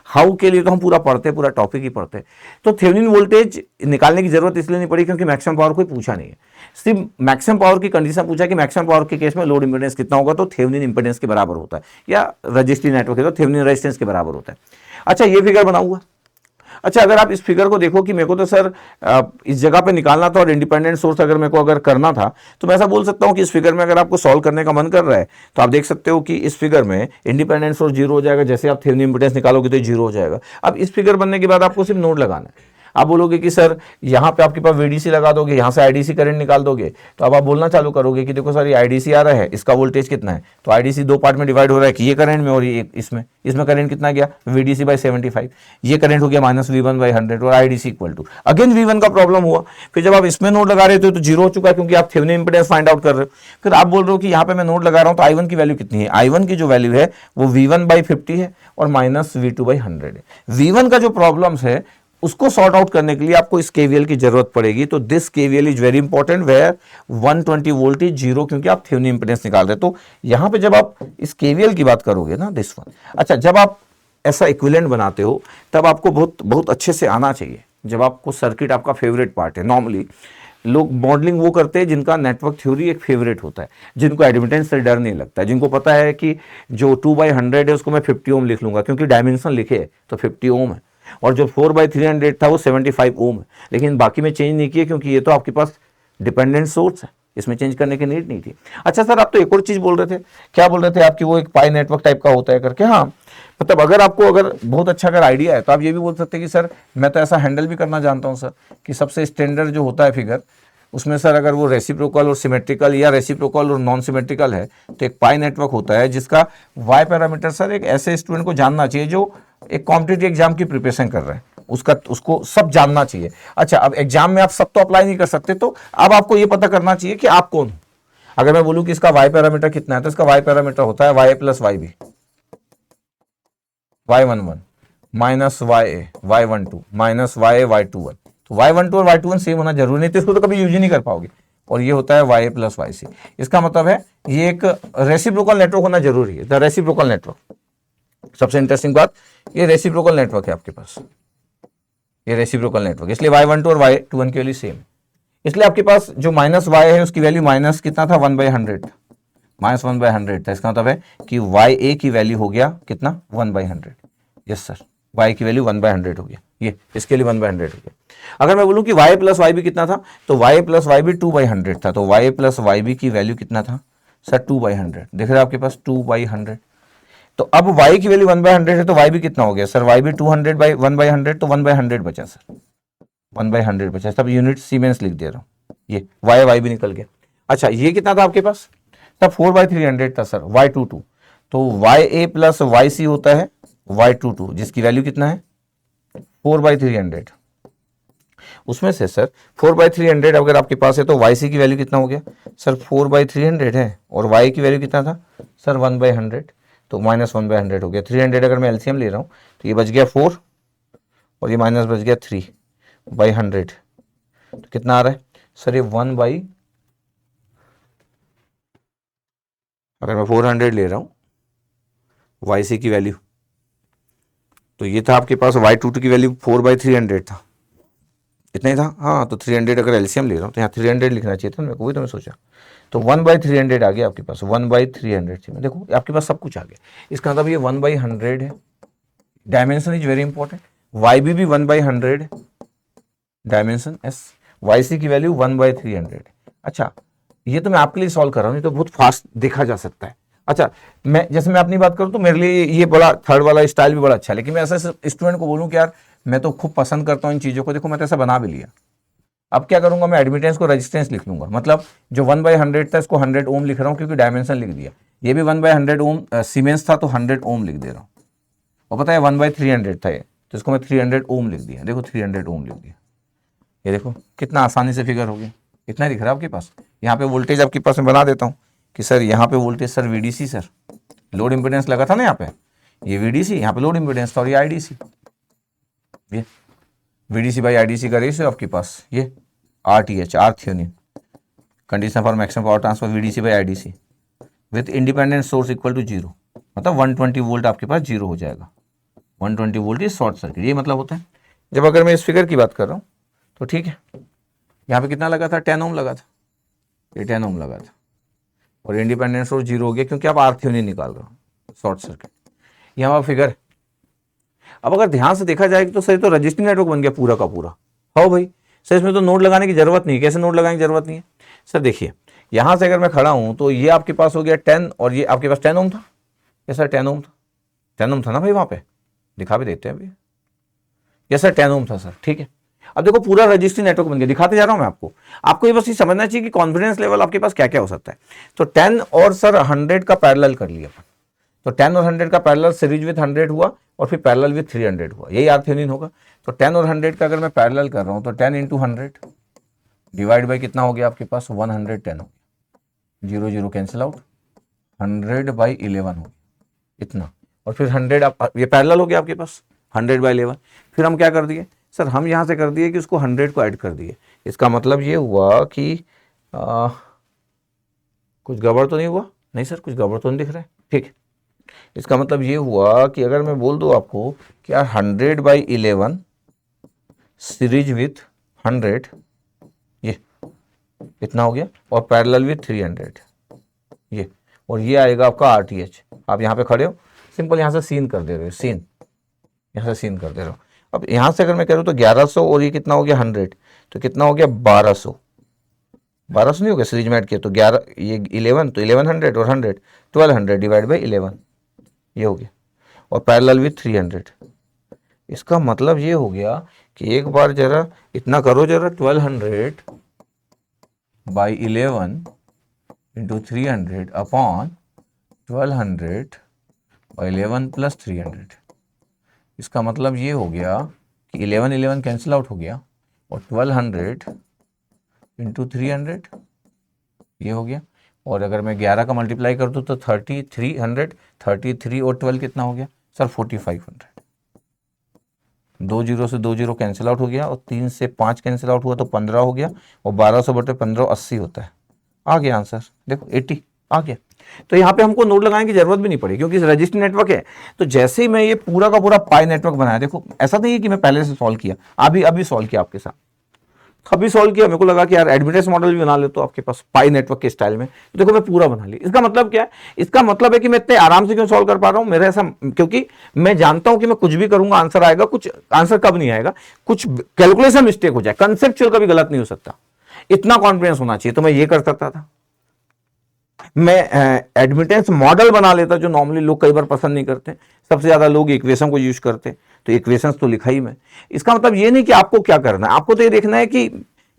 A: हाउ के लिए तो हम पूरा पढ़ते, पूरा टॉपिक ही पढ़ते। तो थेवेनिन वोल्टेज निकालने की जरूरत इसलिए नहीं पड़ी क्योंकि मैक्सिमम पावर कोई पूछा नहीं है, सिर्फ मैक्सिमम पावर की कंडीशन पूछा कि मैक्सिमम पावर के केस में लोड इंपेडेंस कितना होगा, तो थेवेनिन इंपेडेंस के बराबर होता है, या रजिस्ट्री नेटवर्क है तो थेवेनिन रेजिस्टेंस के बराबर होता है। अच्छा, ये फिगर बना हुआ। अच्छा, अगर आप इस फिगर को देखो कि मेरे को तो सर इस जगह पे निकालना था और इंडिपेंडेंट सोर्स अगर मेरे को अगर करना था, तो मैं ऐसा बोल सकता हूं कि इस फिगर में अगर आपको सॉल्व करने का मन कर रहा है तो आप देख सकते हो कि इस फिगर में इंडिपेंडेंट सोर्स 0 हो जाएगा, जैसे आप थेवेनिन इंपेडेंस निकालोगे तो 0 हो जाएगा। अब इस फिगर बनने के बाद आपको सिर्फ नोड लगाना है। आप बोलोगे कि सर यहाँ पे आपके पास VDC लगा दोगे, यहाँ से IDC करंट निकाल दोगे, तो अब आप बोलना चालू करोगे कि देखो सर ये IDC आ रहा है, इसका वोल्टेज कितना है, तो IDC दो पार्ट में डिवाइड हो रहा है कि ये करंट में और ये इसमें करंट कितना गया VDC/75, ये करंट हो गया -V1/100 और IDC equal to again V1 का प्रॉब्लम हुआ। फिर जब आप इसमें नोड लगा रहे थे तो 0 हो चुका है क्योंकि आप थेवेनिन इंपेडेंस फाइंड आउट कर रहे हो। फिर आप बोल रहे हो कि यहाँ पे मैं नोड लगा रहा हूँ तो I1 की वैल्यू कितनी है, I1 की जो वैल्यू है वो V1/50 है और -V2/100 है। V1 का जो प्रॉब्लम्स है उसको सॉर्ट आउट करने के लिए आपको इस KVL की जरूरत पड़ेगी। तो this KVL is very important where 120 volt is 0, क्योंकि आप थेवेनिन इंपेडेंस निकाल रहे हैं। तो यहां पे जब आप इस KVL की बात करोगे ना, दिस वन, अच्छा जब आप ऐसा इक्विवेलेंट बनाते हो तब आपको बहुत अच्छे से आना चाहिए। जब आपको सर्किट आपका फेवरेट पार्ट है, नॉर्मली लोग मॉडलिंग वो करते हैं जिनका नेटवर्क थ्योरी एक फेवरेट होता है, जिनको एडमिटेंस से डर नहीं लगता है, जिनको पता है कि जो 2/100 है उसको मैं 50 ओम लिख लूंगा क्योंकि डायमेंशन लिखे है तो 50 ओम है, और जो 4/300 था वो 75 ओम है। लेकिन बाकी में चेंज नहीं किए क्योंकि ये तो आपके पास डिपेंडेंट सोर्स है, इसमें चेंज करने की नीड नहीं थी। अच्छा सर, आप तो एक और चीज बोल रहे थे, क्या बोल रहे थे आपकी वो एक पाई नेटवर्क टाइप का होता है करके। हाँ, मतलब अगर आपको अगर बहुत अच्छा अगर आइडिया है तो आप ये भी बोल सकते हैं कि सर मैं तो ऐसा हैंडल भी करना जानता हूँ सर कि सबसे स्टैंडर्ड जो होता है फिगर उसमें सर अगर वो रेसिप्रोकल और सिमेट्रिकल या रेसिप्रोकल और नॉन सिमेट्रिकल है तो एक पाई नेटवर्क होता है जिसका वाई पैरामीटर सर एक ऐसे स्टूडेंट को जानना चाहिए जो एक कॉम्पिटिटिव एग्जाम की प्रिपरेशन कर रहे हैं, उसको सब जानना चाहिए। अच्छा, अब एग्जाम में आप सब तो अप्लाई नहीं कर सकते, तो अब आपको ये पता करना चाहिए कि आप कौन हो। अगर मैं बोलूं कि इसका वाई पैरामीटर कितना है तो इसका वाई पैरामीटर होता है YA + YB, Y11 - YA, Y12 - YA, Y21, तो y12 और y21 सेम होना जरूरी नहीं, तो इसको तो कभी यूज ही नहीं कर पाओगे। और ये होता है y प्लस वाई सी। इसका मतलब है ये एक रेसिप्रोकल नेटवर्क होना जरूरी है, द रेसिप्रोकल नेटवर्क। सबसे इंटरेस्टिंग बात, ये रेसिप्रोकल नेटवर्क है आपके पास, ये रेसिप्रोकल नेटवर्क, इसलिए y12 और y21 की वैल्यू सेम। इसलिए आपके पास जो माइनस y है उसकी वैल्यू माइनस कितना था, 1/100, माइनस 1/100 था। इसका मतलब है कि ya की वैल्यू हो गया कितना, 1/100। यस सर, y की वैल्यू 1/100 हो गया, ये इसके लिए 1/100 हो गया। अगर मैं बोलूं कि y प्लस वाई बी कितना था, तो y प्लस वाई बी 2/100 था, तो y प्लस वाई बी की वैल्यू कितना था सर, 2/100। देख रहे हो आपके पास 2/100। तो अब y की वैल्यू 1/100 है, तो y भी कितना हो गया सर, y भी 200/1/100, तो 1/100 बचा सर, 1/100 बचा। तब यूनिट सीमेंस लिख दे रहा हूँ, ये y भी निकल गया। अच्छा, ये कितना था आपके पास, तब 4/300 था सर, y22। तो ya प्लस वाई सी होता है y22, जिसकी वैल्यू कितना है 4/300। उसमें से सर 4/300 अगर आपके पास है तो yc की वैल्यू कितना हो गया सर, 4/300 है, और y की वैल्यू कितना था सर 1/100, तो माइनस 1/100 हो गया। 300 अगर मैं एलसीएम ले रहा हूँ तो ये बच गया 4 और ये माइनस बच गया 3/100, तो कितना आ रहा है सर, ये अगर मैं 400 ले रहा हूँ yc की वैल्यू, तो ये था आपके पास y22 की वैल्यू 4/300 था, इतना ही था। हाँ, तो 300 अगर एलसीएम ले रहा हूँ तो यहाँ 300 लिखना चाहिए था मेरे को, वही तो मैं सोचा। तो 1/300 आ गया आपके पास, 1/300 से देखो आपके पास सब कुछ आ गया। इसका मतलब ये 1/100 है, dimension is very important. Y भी 1/100 है, डायमेंशन एस। वाई सी की वैल्यू 1/300। अच्छा, ये तो मैं आपके लिए सॉल्व कर रहा हूँ, ये तो बहुत फास्ट देखा जा सकता है। अच्छा, मैं जैसे मैं अपनी बात करूँ तो मेरे लिए ये बड़ा थर्ड वाला स्टाइल भी बड़ा अच्छा है, लेकिन मैं ऐसा स्टूडेंट को बोलूँ कि यार मैं तो खूब पसंद करता हूँ इन चीज़ों को, देखो मैं तो ऐसा बना भी लिया। अब क्या करूंगा, मैं एडमिटेंस को रेजिस्टेंस लिख लूंगा, मतलब जो 1/100 था इसको 100 ओम लिख रहा हूँ क्योंकि डायमेंशन लिख दिया। ये भी 1/100 ओम सीमेंस था तो 100 ओम लिख दे रहा हूँ। और पता है 1/300 था ये, तो इसको मैं 300 ओम लिख दिया। देखो 300 ओम लिख दिया, ये देखो कितना आसानी से फिगर हो गया। इतना ही दिख रहा है आपके पास। यहाँ पे वोल्टेज आपके पास मैं बना देता हूँ कि सर यहाँ पे voltage sir VDC, sir load impedance लगा था ना यहाँ पे, ये VDC, यहाँ पे लोड इम्पिडेंस था, और ये IDC, ये VDC/IDC का रेशियो आपके पास, ये RTH, R Thevenin, condition for maximum power transfer VDC/IDC with independent source equal to 0, मतलब 120 वोल्ट आपके पास 0 हो जाएगा। 120 वोल्ट इज शॉर्ट सर्किट, ये मतलब होता है। जब अगर मैं इस फिगर की बात कर रहा हूँ तो ठीक है, यहाँ पे कितना लगा था, 10 ओम लगा था, ये 10 ओम लगा था, और इंडिपेंडेंट सोर्स 0 हो गया क्योंकि आप R थ्योनिन निकाल रहे हो, शॉर्ट सर्किट। ये हमारा फिगर। अब अगर ध्यान से देखा जाए तो सर तो रजिस्टिंग नेटवर्क बन गया पूरा का पूरा। हो भाई सर, इसमें तो नोड लगाने की जरूरत नहीं। कैसे नोड लगाने की जरूरत नहीं है सर, देखिए यहां से अगर मैं खड़ा हूं तो ये आपके पास हो गया 10, और ये आपके पास 10 ओम था। ये सर 10 ओम था, 10 ओम था ना भाई, वहां पे दिखा भी देते हैं अभी। ये सर 10 ओम था सर, ठीक है। अब देखो पूरा रजिस्ट्री नेटवर्क बन गया, दिखाते जा रहा हूं मैं आपको ये बस ये समझना चाहिए कि कॉन्फिडेंस लेवल आपके पास क्या क्या हो सकता है। तो 10 और सर 100 का पैरेलल कर लिया अपन, तो 10 और 100 का पैरेलल सीरीज विथ 100 हुआ, और फिर पैरेलल विथ 300 हुआ, यही R थ्योनिन होगा। तो 10 और 100 का अगर मैं पैरेलल कर रहा हूं तो 10 × 100 डिवाइड बाई कितना हो गया आपके पास, 110 हो गया, 0 0 कैंसिल आउट, 100/11 हो गया इतना। और फिर 100 ये पैरेलल हो गया आपके पास 100/11। फिर हम क्या कर दिए सर, हम यहाँ से कर दिए कि उसको 100 को ऐड कर दिए। इसका मतलब ये हुआ कि कुछ गड़बड़ तो नहीं हुआ, नहीं सर कुछ गड़बड़ तो नहीं दिख रहा है, ठीक है। इसका मतलब ये हुआ कि अगर मैं बोल दूं आपको कि यार 100/11 सीरीज विथ 100, ये इतना हो गया, और पैरेलल विथ 300, ये, और ये आएगा आपका RTH। आप यहाँ पे खड़े हो, सिंपल यहाँ से सीन कर दे रहे हो, सीन यहाँ से सीन कर दे रहे हो। अब यहाँ से अगर मैं कह रहा हूँ तो 1100, और ये कितना हो गया 100, तो कितना हो गया 1200। 1200 नहीं हो गया सीरीज में ऐड किया तो 11, ये 11, तो 1100 और 100 1200 डिवाइड बाई 11, ये हो गया, और पैरेलल विथ 300। इसका मतलब ये हो गया कि एक बार जरा इतना करो जरा, 1200/11 इंटू 300 अपॉन 1200/11 प्लस 300। इसका मतलब ये हो गया कि 11 11 कैंसिल आउट हो गया, और 1200 इंटू 300 ये हो गया, और अगर मैं 11 का मल्टीप्लाई कर दूँ तो 3300, 33 और 12 कितना हो गया सर 4500। 2 जीरो से 2 जीरो कैंसिल आउट हो गया, और 3 से 5 कैंसिल आउट हुआ तो 15 हो गया, और 1200/15 80 होता है। आ गया आंसर, देखो 80 आ गया। तो यहाँ पे हमको नोट लगाने की जरूरत भी नहीं पड़ी, क्योंकि रजिस्टर नेटवर्क है। तो जैसे ही मैं ये पूरा का पूरा पाई नेटवर्क बनाया, देखो ऐसा नहीं है कि मैं पहले से सॉल्व किया, अभी सॉल्व किया आपके साथ, अभी सॉल्व किया। मेरे को लगा कि यार एडमिटेंस मॉडल भी बना ले तो आपके पास पाई नेटवर्क के स्टाइल में, तो देखो मैं पूरा बना लिया। इसका मतलब क्या है? इसका मतलब है कि मैं इतने आराम से क्यों सॉल्व कर पा रहा हूं, मेरा ऐसा, क्योंकि मैं जानता हूं कि मैं कुछ भी करूंगा आंसर आएगा। कुछ आंसर कब नहीं आएगा, कुछ कैलकुलेशन मिस्टेक हो जाए, कंसेप्चुअल कभी गलत नहीं हो सकता, इतना कॉन्फिडेंस होना चाहिए। तो मैं ये कर सकता था, मैं एडमिटेंस मॉडल बना लेता, जो नॉर्मली लोग कई बार पसंद नहीं करते। सबसे ज्यादा लोग इक्वेशन को यूज करते, तो इक्वेशंस तो लिखा ही मैं। इसका मतलब ये नहीं कि आपको क्या करना है, आपको तो ये देखना है कि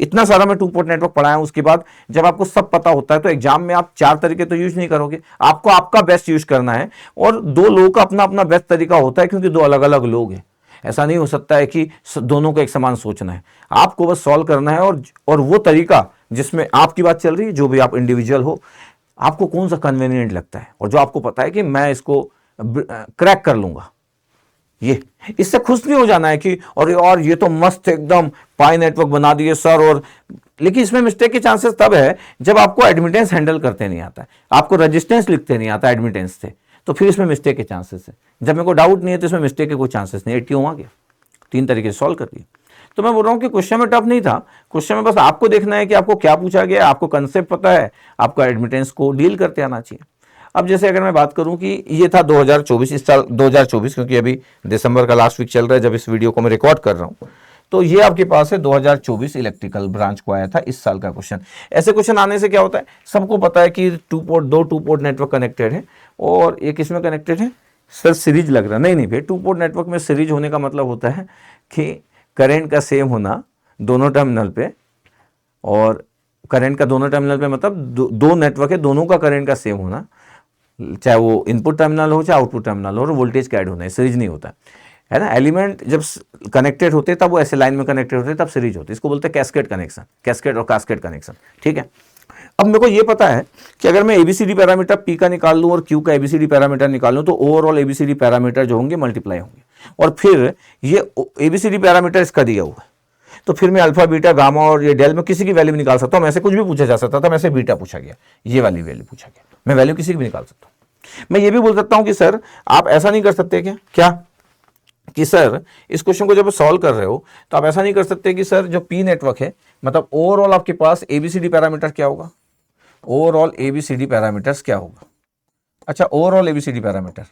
A: इतना सारा मैं 2 पोर्ट नेटवर्क पढ़ाया, उसके बाद जब आपको सब पता होता है तो एग्जाम में आप 4 तरीके तो यूज नहीं करोगे, आपको आपका बेस्ट यूज करना है। और 2 लोगों का अपना अपना बेस्ट तरीका होता है, क्योंकि 2 अलग अलग लोग हैं। ऐसा नहीं हो सकता है कि दोनों को एक समान सोचना है, आपको बस सॉल्व करना है। और वो तरीका जिसमें आपकी बात चल रही है, जो भी आप इंडिविजुअल हो, आपको कौन सा कन्वीनियंट लगता है, और जो आपको पता है कि मैं इसको क्रैक कर लूंगा, ये इससे खुश नहीं हो जाना है कि और ये तो मस्त एकदम पाई नेटवर्क बना दिए सर। और लेकिन इसमें मिस्टेक के चांसेस तब है जब आपको एडमिटेंस हैंडल करते नहीं आता है, आपको रेजिस्टेंस लिखते नहीं आता एडमिटेंस से, तो फिर इसमें मिस्टेक के चांसेस है। जब मेरे को डाउट नहीं है तो इसमें मिस्टेक के कोई चांसेस नहीं। 80 आ गया, 3 तरीके से सॉल्व कर दिए। तो मैं बोल रहा हूं कि क्वेश्चन में टफ नहीं था, क्वेश्चन में बस आपको देखना है कि आपको क्या पूछा गया, आपको कंसेप्ट पता है, आपका एडमिटेंस को डील करते आना चाहिए। अब जैसे अगर मैं बात करूं कि ये था 2024, इस साल 2024, क्योंकि अभी दिसंबर का लास्ट वीक चल रहा है जब इस वीडियो को मैं रिकॉर्ड कर रहा हूं, तो ये आपके पास है 2024 इलेक्ट्रिकल ब्रांच को आया था इस साल का क्वेश्चन। ऐसे क्वेश्चन आने से क्या होता है, सबको पता है कि 2 पोर्ट नेटवर्क कनेक्टेड है, और एक इसमें कनेक्टेड है। सर सीरीज लग रहा, नहीं भाई, 2 पोर्ट नेटवर्क में सीरीज होने का मतलब होता है कि करंट का सेम होना दोनों टर्मिनल पे, और करंट का दोनों टर्मिनल पे मतलब दो नेटवर्क है, दोनों का करंट का सेम होना, चाहे वो इनपुट टर्मिनल हो चाहे आउटपुट टर्मिनल हो, और वोल्टेज का ऐड होना है, सीरीज नहीं होता है ना। एलिमेंट जब कनेक्टेड होते तब वो ऐसे लाइन में कनेक्टेड होते तब सीरीज होती है, इसको बोलते हैं कैस्केड कनेक्शन, कैस्केड और कास्केड कनेक्शन, ठीक है। अब मेरे को ये पता है कि अगर मैं एबीसीडी पैरामीटर पी का निकाल लूं और क्यू का एबीसीडी पैरामीटर निकाल लूं, तो ओवरऑल एबीसीडी पैरामीटर जो होंगे मल्टीप्लाई होंगे, और फिर ये एबीसीडी पैरामीटर इसका दिया हुआ है, तो फिर मैं अल्फा बीटा गामा और ये डेल में किसी की वैल्यू निकाल सकता हूं। ऐसे कुछ भी पूछा जा सकता था, मैं से बीटा पूछा गया, ये वाली वैल्यू पूछा गया, मैं वैल्यू किसी की भी निकाल सकता हूं। मैं ये भी बोल सकता हूं कि सर आप ऐसा नहीं कर सकते क्या कि सर इस क्वेश्चन को जब सॉल्व कर रहे हो तो आप ऐसा नहीं कर सकते कि सर जो पी नेटवर्क है, मतलब ओवरऑल आपके पास एबीसीडी पैरामीटर क्या होगा, ओवरऑल एबीसीडी पैरामीटर्स क्या होगा। अच्छा, ओवरऑल एबीसीडी पैरामीटर,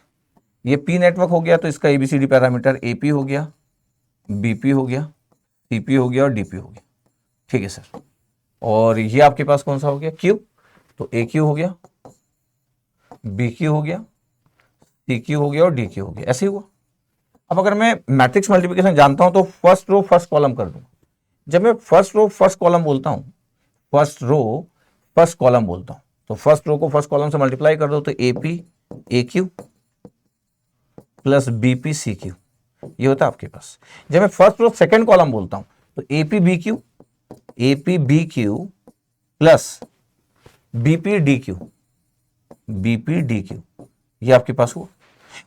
A: ये पी नेटवर्क हो गया तो इसका एबीसीडी पैरामीटर एपी हो गया, बीपी हो गया, सीपी हो गया और डीपी हो गया, ठीक है सर। और ये आपके पास कौन सा हो गया, क्यू, तो ए क्यू हो गया, बी क्यू हो गया, सी क्यू हो गया और डी क्यू हो गया, ऐसे ही हुआ। अब अगर मैं मैट्रिक्स मल्टीप्लिकेशन जानता हूं तो फर्स्ट रो फर्स्ट कॉलम कर दूं। जब मैं फर्स्ट रो फर्स्ट कॉलम बोलता हूं, फर्स्ट रो फर्स्ट कॉलम बोलता हूं, तो फर्स्ट रो को फर्स्ट कॉलम से मल्टीप्लाई कर दो, तो AP A Q plus BP C Q, ये होता है आपके पास। जब मैं फर्स्ट रो सेकंड कॉलम बोलता हूं, तो AP B Q plus BP D Q, BP D Q, ये आपके पास हुआ।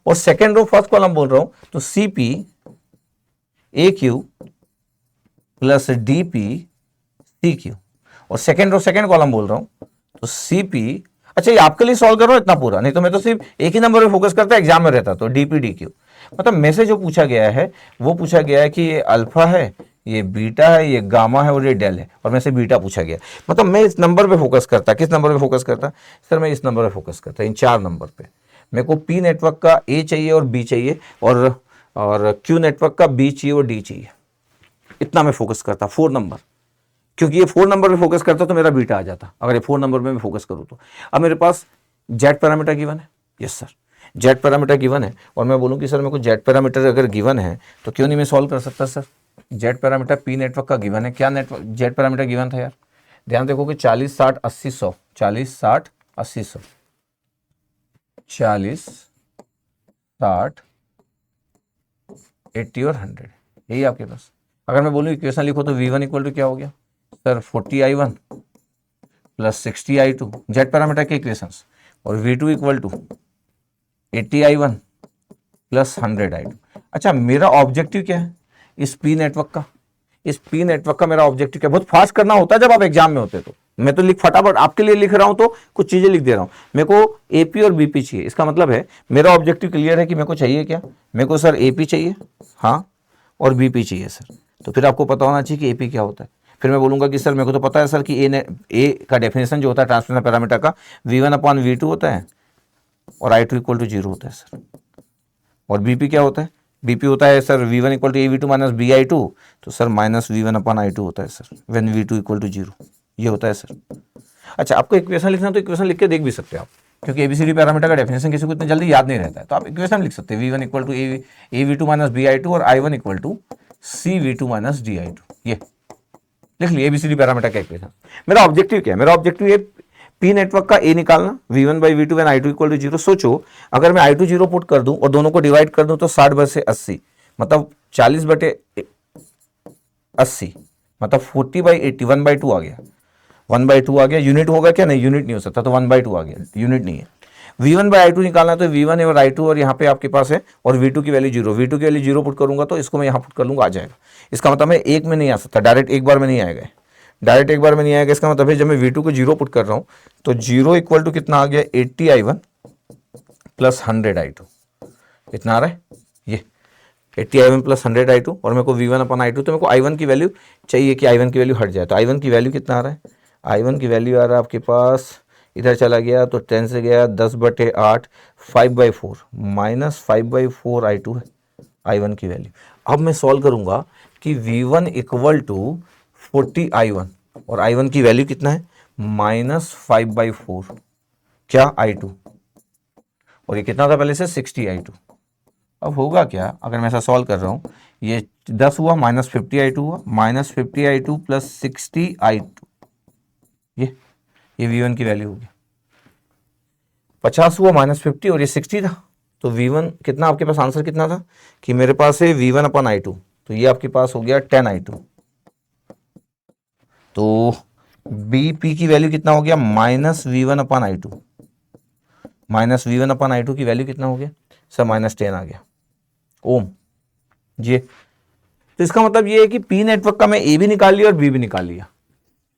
A: और सेकेंड रो फर्स्ट कॉलम बोल रहा हूं, तो CP A Q plus DP C Q, और सेकेंड रो सेकेंड कॉलम बोल रहा हूं, तो सीपी, अच्छा ये आपके लिए सॉल्व कर रहा हूं इतना पूरा, नहीं तो मैं तो सिर्फ एक ही नंबर पे फोकस करता, एग्जाम में रहता, तो डीपी डी क्यू, मतलब में से जो पूछा गया है वो पूछा गया है कि ये अल्फा है, ये बीटा है, ये गामा है और ये डेल है, और में से बीटा पूछा गया। मतलब मैं इस नंबर पे फोकस करता, किस नंबर पे फोकस करता सर, मैं इस नंबर पे फोकस करता, इन 4 नंबर पे। मेरे को पी नेटवर्क का ए चाहिए और बी चाहिए, और क्यू नेटवर्क का बी चाहिए और डी चाहिए, इतना मैं फोकस करता, 4 नंबर। क्योंकि ये 4 नंबर पे फोकस करता तो मेरा बीटा आ जाता, अगर ये 4 नंबर में मैं फोकस करूँ तो। अब मेरे पास जेड पैरामीटर गिवन है, yes sir Z parameter given है, और मैं बोलूँ कि सर मेरे को जेड पैरामीटर अगर गिवन है तो क्यों नहीं मैं सॉल्व कर सकता sir. Z parameter P network का गिवन है, क्या नेटवर्क जेड पैरामीटर गिवन था यार, ध्यान देखो कि 40 60 80 100, 40 60 80 100, 40 60 80 और 100, यही आपके पास। अगर मैं बोलूँ इक्वेशन लिखो तो V1 इक्वल टू क्या हो गया sir, 40I1 plus 60I2, Z parameter के इक्वेशंस, और V2 equal to 80I1 plus 100I2। अच्छा मेरा ऑब्जेक्टिव क्या है, इस पी नेटवर्क का। इस पी नेटवर्क का मेरा ऑब्जेक्टिव क्या, बहुत फास्ट करना होता है जब आप एग्जाम में होते तो मैं तो फटाफट आपके लिए लिख रहा हूं, तो कुछ चीजें लिख दे रहा हूं। मेरे को एपी और बीपी चाहिए, इसका मतलब है मेरा ऑब्जेक्टिव क्लियर है कि मेरे को चाहिए क्या, मेरे को सर एपी चाहिए, हाँ, और बीपी चाहिए सर। तो फिर आपको पता होना चाहिए कि एपी क्या होता है। फिर मैं बोलूंगा कि सर मेरे को तो पता है सर कि ए का डेफिनेशन जो होता है ट्रांसमिशन पैरामीटर का V1/V2 होता है और I2 = 0 होता है सर। और बीपी क्या होता है, बीपी होता है सर V1 = AV2 - BI2, तो सर -V1/I2 होता है सर व्हेन V2 = 0, ये होता है सर। अच्छा, आपको इक्वेशन लिखना तो इक्वेशन लिख के देख भी सकते हो आप, क्योंकि एबीसीडी पैरामीटर का डेफिनेशन किसी को इतनी जल्दी याद नहीं रहता है, तो आप इक्वेशन लिख सकते हैं V1 = AV2 - BI2 और I1 = CV2 - DI2, ये लिख लिए एबीसीडी पैरामीटर का इक्वेशन। मेरा ऑब्जेक्टिव क्या है, मेरा ऑब्जेक्टिव ये पी नेटवर्क का ए निकालना, V1/V2 व्हेन I2 = 0। सोचो अगर मैं I2 0 पुट कर दूं और दोनों को डिवाइड कर दूं तो 60/80 मतलब 40/80 मतलब 40/80 1/2 आ गया, 1/2 आ गया। यूनिट होगा क्या, नहीं यूनिट नहीं हो सकता, तो 1/2 आ गया, यूनिट नहीं है। V1/I2 निकालना तो V1 और I2 और यहाँ पे आपके पास है, और V2 की वैल्यू 0, V2 की वैल्यू 0 पुट करूंगा तो इसको मैं यहाँ पुट कर लूंगा, आ जाएगा। इसका मतलब मैं एक में नहीं आ सकता, डायरेक्ट एक बार में नहीं आएगा, डायरेक्ट एक बार में नहीं आएगा। इसका मतलब है जब मैं V2 को 0 पुट कर रहा हूँ तो 0 = कितना आ गया, 80I1 + 100I2, कितना आ रहा है ये 80I1 + 100I2, और मेरे को V1/I2, तो मेरे को I1 की वैल्यू चाहिए कि I1 की वैल्यू हट जाए, तो I1 की वैल्यू कितना आ रहा है, I1 की वैल्यू आ रहा है आपके पास, इधर चला गया तो 10 से गया 10/8 5/4 -5/4 I2 है I1 की वैल्यू। अब मैं सॉल्व करूंगा कि V1 = 40I1 और I1 की वैल्यू कितना है, -5/4 क्या I2, और ये कितना था पहले से 60I2। अब होगा क्या, अगर मैं ऐसा सॉल्व कर रहा हूं, ये 10 हुआ -50I2 हुआ, -50I2 + 60I2, ये V1 की वैल्यू होगी। 50 हुआ -50 और ये 60 था, तो V1 कितना आपके पास आंसर कितना था कि मेरे पास है V1/I2, तो ये आपके पास हो गया 10I2। तो BP की वैल्यू कितना हो गया, -V1/I2, -V1/I2 की वैल्यू कितना हो गया सर, -10 आ गया ओम जी। तो इसका मतलब ये है कि पी नेटवर्क का मैं ए भी निकाल लिया और बी भी निकाल लिया,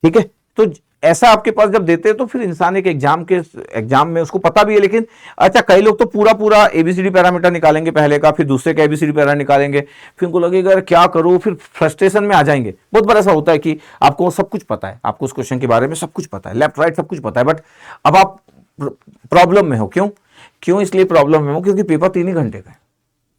A: ठीक है। तो ऐसा आपके पास जब देते हैं तो फिर इंसान एक एग्जाम में उसको पता भी है, लेकिन अच्छा कई लोग तो पूरा एबीसीडी पैरामीटर निकालेंगे पहले का, फिर दूसरे का एबीसीडी पैरामीटर निकालेंगे, फिर उनको लगेगा क्या करूं, फिर फ्रस्ट्रेशन में आ जाएंगे। बहुत बार ऐसा होता है कि आपको सब कुछ पता है, आपको उस क्वेश्चन के बारे में सब कुछ पता है, लेफ्ट राइट सब कुछ पता है, बट अब आप प्रॉब्लम में हो। क्यों इसलिए प्रॉब्लम में हो, क्योंकि पेपर 3 ही घंटे का है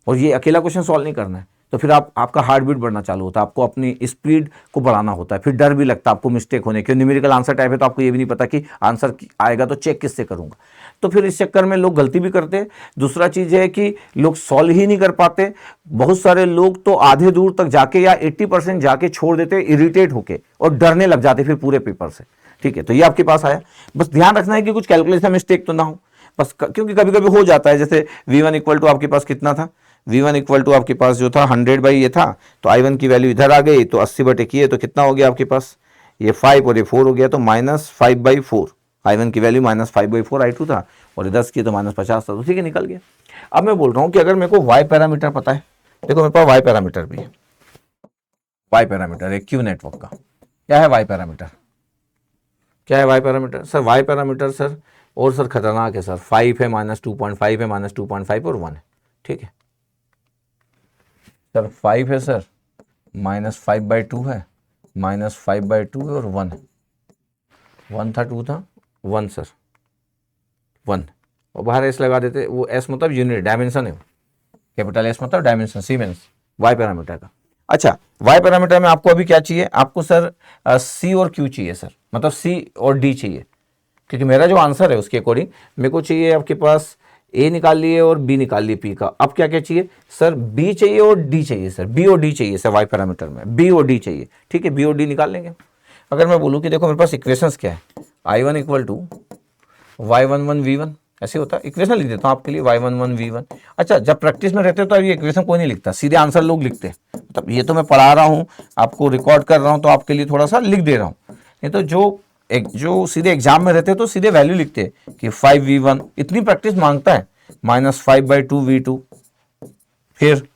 A: और ये अकेला क्वेश्चन सॉल्व नहीं करना है, तो फिर आपका हार्ट बीट बढ़ना चालू होता है, आपको अपनी स्पीड को बढ़ाना होता है, फिर डर भी लगता है आपको मिस्टेक होने के, न्यूमेरिकल आंसर टाइप है तो आपको ये भी नहीं पता कि आंसर आएगा तो चेक किससे करूंगा, तो फिर इस चक्कर में लोग गलती भी करते हैं। दूसरा चीज है कि लोग सॉल्व ही नहीं कर पाते, बहुत सारे लोग तो आधे दूर तक जाके या 80% जाके छोड़ देते इरिटेट होके और डरने लग जाते फिर पूरे पेपर से, ठीक है। तो ये आपके पास आया, बस ध्यान रखना है कि कुछ कैलकुलेशन मिस्टेक तो ना हो बस, क्योंकि कभी कभी हो जाता है। जैसे V1 = आपके पास कितना था, V1 = आपके पास जो था 100 ये था, तो I1 की वैल्यू इधर आ गई तो 80/1 किए तो कितना हो गया आपके पास, ये 5 और ये 4 हो गया, तो -5/4 I1 की वैल्यू -5/4 I2 था, और 10 किए तो -50 था, तो ठीक है निकल गया। अब मैं बोल रहा हूं कि अगर मेरे को Y पैरामीटर पता है, देखो मेरे पास Y पैरामीटर भी है, Y पैरामीटर है क्यू नेटवर्क का। क्या है Y पैरामीटर, क्या है Y parameter sir, Y parameter sir और सर खतरनाक है सर, 5 है -2.5 है -2.5 और 1 है, ठीक है सर। 5 है सर, -5/2 है, -5/2 है और 1 है, 1 था 2 था 1 सर 1, और बाहर एस लगा देते, वो एस मतलब यूनिट डायमेंशन है, कैपिटल एस मतलब डायमेंशन सीमेंस वाई पैरामीटर का। अच्छा वाई पैरामीटर में आपको अभी क्या चाहिए, आपको सर सी और क्यू चाहिए सर, मतलब सी और डी चाहिए, क्योंकि मेरा जो आंसर है उसके अकॉर्डिंग मेरे को चाहिए आपके पास ए निकाल लिए और बी निकाल लिए पी का। अब क्या क्या चाहिए सर, बी चाहिए और डी चाहिए सर, बी और डी चाहिए सर वाई पैरामीटर में, बी और डी चाहिए, ठीक है, बी और डी निकाल लेंगे। अगर मैं बोलूँ कि देखो मेरे पास इक्वेशंस क्या है, I1 = y11 v1, ऐसे होता है, इक्वेशन लिख देता हूँ आपके लिए y11 v1। अच्छा जब प्रैक्टिस में रहते हो तो ये इक्वेशन कोई नहीं लिखता, सीधे आंसर लोग लिखते हैं, मतलब ये तो मैं पढ़ा रहा हूँ आपको, रिकॉर्ड कर रहा हूँ तो आपके लिए थोड़ा सा लिख दे रहा हूँ, नहीं तो जो सीधे एग्जाम में रहते हैं तो सीधे वैल्यू लिखते हैं कि 5v1, इतनी प्रैक्टिस मांगता है, -5/2 v2, फिर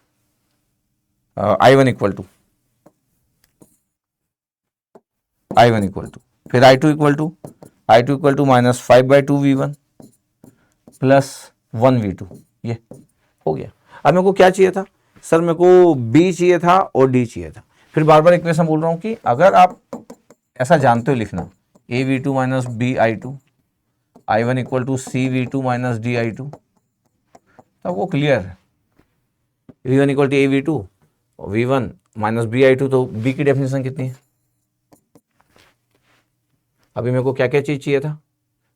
A: I1 इक्वल टू फिर I2 equal to -5/2 V1 plus 1 V2। ये हो गया। अब मेरे को क्या चाहिए था सर, मेरे को B चाहिए था और D चाहिए था। फिर बार बार इक्वेशन बोल रहा हूँ कि अगर आप ऐसा जानते हो लिखना AV2 minus BI2 I1 equal to CV2 minus DI2 तब वो क्लियर है। V1 इक्वल टू AV2 और V1 माइनस BI2 तो B की डेफिनेशन कितनी है। अभी मेरे को क्या क्या चीज़ चाहिए था,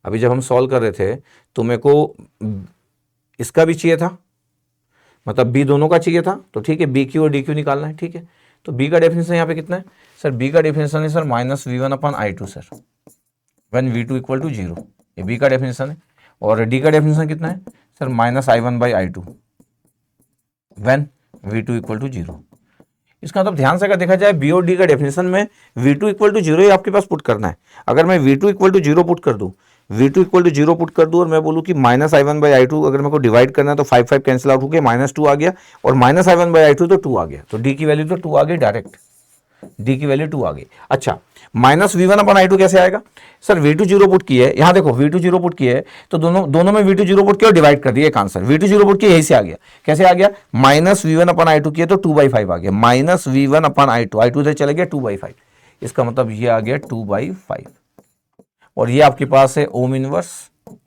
A: अभी जब हम सॉल्व कर रहे थे तो मेरे को इसका भी चाहिए था, मतलब B दोनों का चाहिए था, तो ठीक है BQ और DQ निकालना है। ठीक है, तो B का डेफिनेशन यहाँ पे कितना है सर, B का डेफिनेशन है sir -V1/I2 sir, when V2 equal to 0, ये B का डेफिनेशन है। और D का डेफिनेशन कितना है sir, -I1/I2 when V2 equal to 0। इसका मतलब ध्यान से अगर देखा जाए B और D का डेफिनेशन में V2 इक्वल टू 0 ही आपके पास पुट करना है। अगर मैं V2 इक्वल टू 0 पुट कर दूँ, और मैं बोलूँ कि -I1/I2 अगर मेरे को डिवाइड करना है तो 5 कैंसिल आउट हो गया, -2 आ गया, और -I1/I2 तो 2 आ गया, तो D की वैल्यू तो 2 आ गई डायरेक्ट, D की वैल्यू 2 आ गई। अच्छा, -V1/I2 कैसे आएगा सर, V2 0 पुट किया है, यहाँ देखो V2 0 पुट किया है तो दोनों में V2 0 पुट किया और डिवाइड कर दिया, एक आंसर V2 0 पुट किया, यही से आ गया। कैसे आ गया, -V1/I2 किया तो 2/5 आ गया, -V1/I2, I2 इधर चला गया 2/5, इसका मतलब ये आ गया 2/5। और ये आपके पास है ओम इनवर्स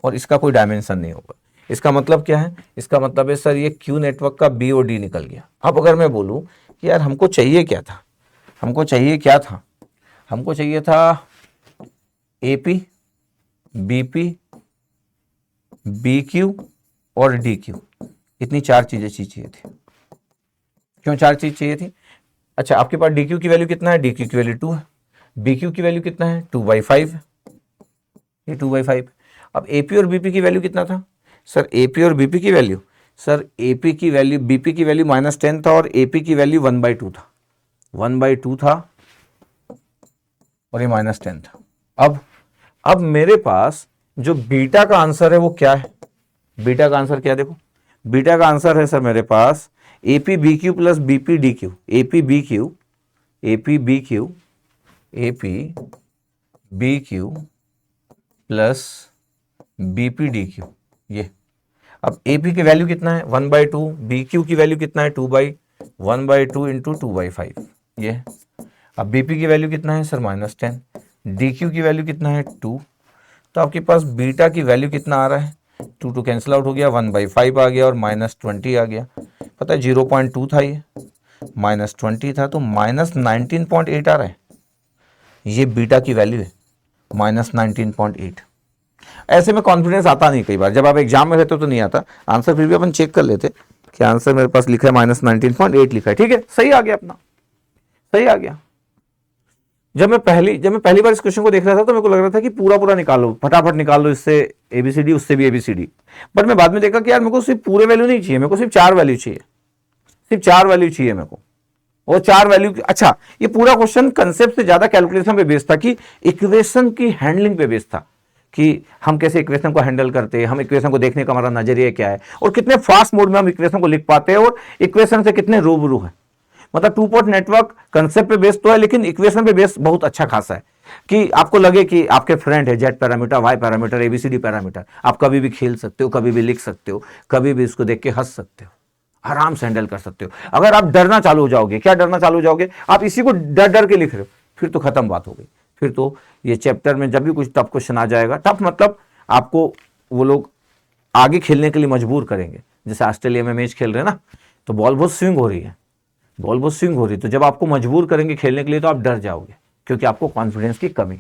A: और इसका कोई डायमेंशन नहीं होगा। इसका मतलब क्या है, इसका मतलब है सर ये क्यू नेटवर्क का B और D निकल गया। अब अगर मैं बोलूँ कि यार हमको चाहिए क्या था, हमको चाहिए था AP, BP, BQ और DQ, इतनी 4 चीजें चाहिए थी। क्यों 4 चीज चाहिए थी, अच्छा आपके पास DQ की वैल्यू कितना है, DQ की वैल्यू 2 है, BQ की वैल्यू कितना है 2/5 है, ये 2/5। अब AP और BP की वैल्यू कितना था सर, AP और BP की वैल्यू सर, AP की वैल्यू BP की वैल्यू -10 था और AP की वैल्यू 1/2 था, 1/2 था और ये -10 था। अब मेरे पास जो बीटा का आंसर है वो क्या है, बीटा का आंसर क्या है, देखो बीटा का आंसर है सर मेरे पास APBQ plus BPDQ, APBQ plus BPDQ। ये अब AP की वैल्यू कितना है 1/2, BQ की वैल्यू कितना है 1/2 इंटू 2/5, ये। अब BP की वैल्यू कितना है सर -10, DQ की वैल्यू कितना है 2, तो आपके पास बीटा की वैल्यू कितना आ रहा है 2 कैंसिल आउट हो गया, 1/5 आ गया और -20 आ गया। पता है 0.2 था, ये -20 था तो -19.8 आ रहा है, ये बीटा की वैल्यू है -19.8। ऐसे में कॉन्फिडेंस आता नहीं, कई बार जब आप एग्जाम में रहते हो तो नहीं आता आंसर, फिर भी अपन चेक कर लेते कि आंसर मेरे पास लिखा है -19.8 लिखा है, ठीक है सही आ गया, अपना सही आ गया। जब मैं पहली बार इस क्वेश्चन को देख रहा था तो मेरे को लग रहा था कि पूरा निकालो, फटाफट निकाल लो, इससे ABCD उससे भी ABCD, बट मैं बाद में देखा कि यार मेरे को सिर्फ पूरे वैल्यू नहीं चाहिए, मेरे को सिर्फ 4 वैल्यू चाहिए, सिर्फ 4 वैल्यू चाहिए मेरे को, और 4 वैल्यू। अच्छा, ये पूरा क्वेश्चन कंसेप्ट से ज्यादा कैलकुलेशन पे बेस्ड था, कि इक्वेशन की हैंडलिंग पे बेस्ड था, कि हम कैसे इक्वेशन को हैंडल करते हैं, हम इक्वेशन को देखने का हमारा नजरिया क्या है, और कितने फास्ट मोड में हम इक्वेशन को लिख पाते हैं, और इक्वेशन से कितने रूबरू है। मतलब 2 पोर्ट नेटवर्क कंसेप्ट पे बेस्ड तो है, लेकिन इक्वेशन पे बेस्ड बहुत अच्छा खासा है, कि आपको लगे कि आपके फ्रेंड है, Z parameter, Y parameter, ABCD parameter, आप कभी भी खेल सकते हो, कभी भी लिख सकते हो, कभी भी इसको देख के हंस सकते हो, आराम से हैंडल कर सकते हो। अगर आप डरना चालू हो जाओगे, क्या डरना चालू हो जाओगे, आप इसी को डर के लिख रहे हो, फिर तो खत्म बात हो गई। फिर तो ये चैप्टर में जब भी कुछ टफ क्वेश्चन आ जाएगा, टफ मतलब आपको वो लोग आगे खेलने के लिए मजबूर करेंगे। जैसे ऑस्ट्रेलिया में मैच खेल रहे हैं ना, तो बॉल बहुत स्विंग हो रही है, तो जब आपको मजबूर करेंगे खेलने के लिए तो आप डर जाओगे, क्योंकि आपको कॉन्फिडेंस की कमी,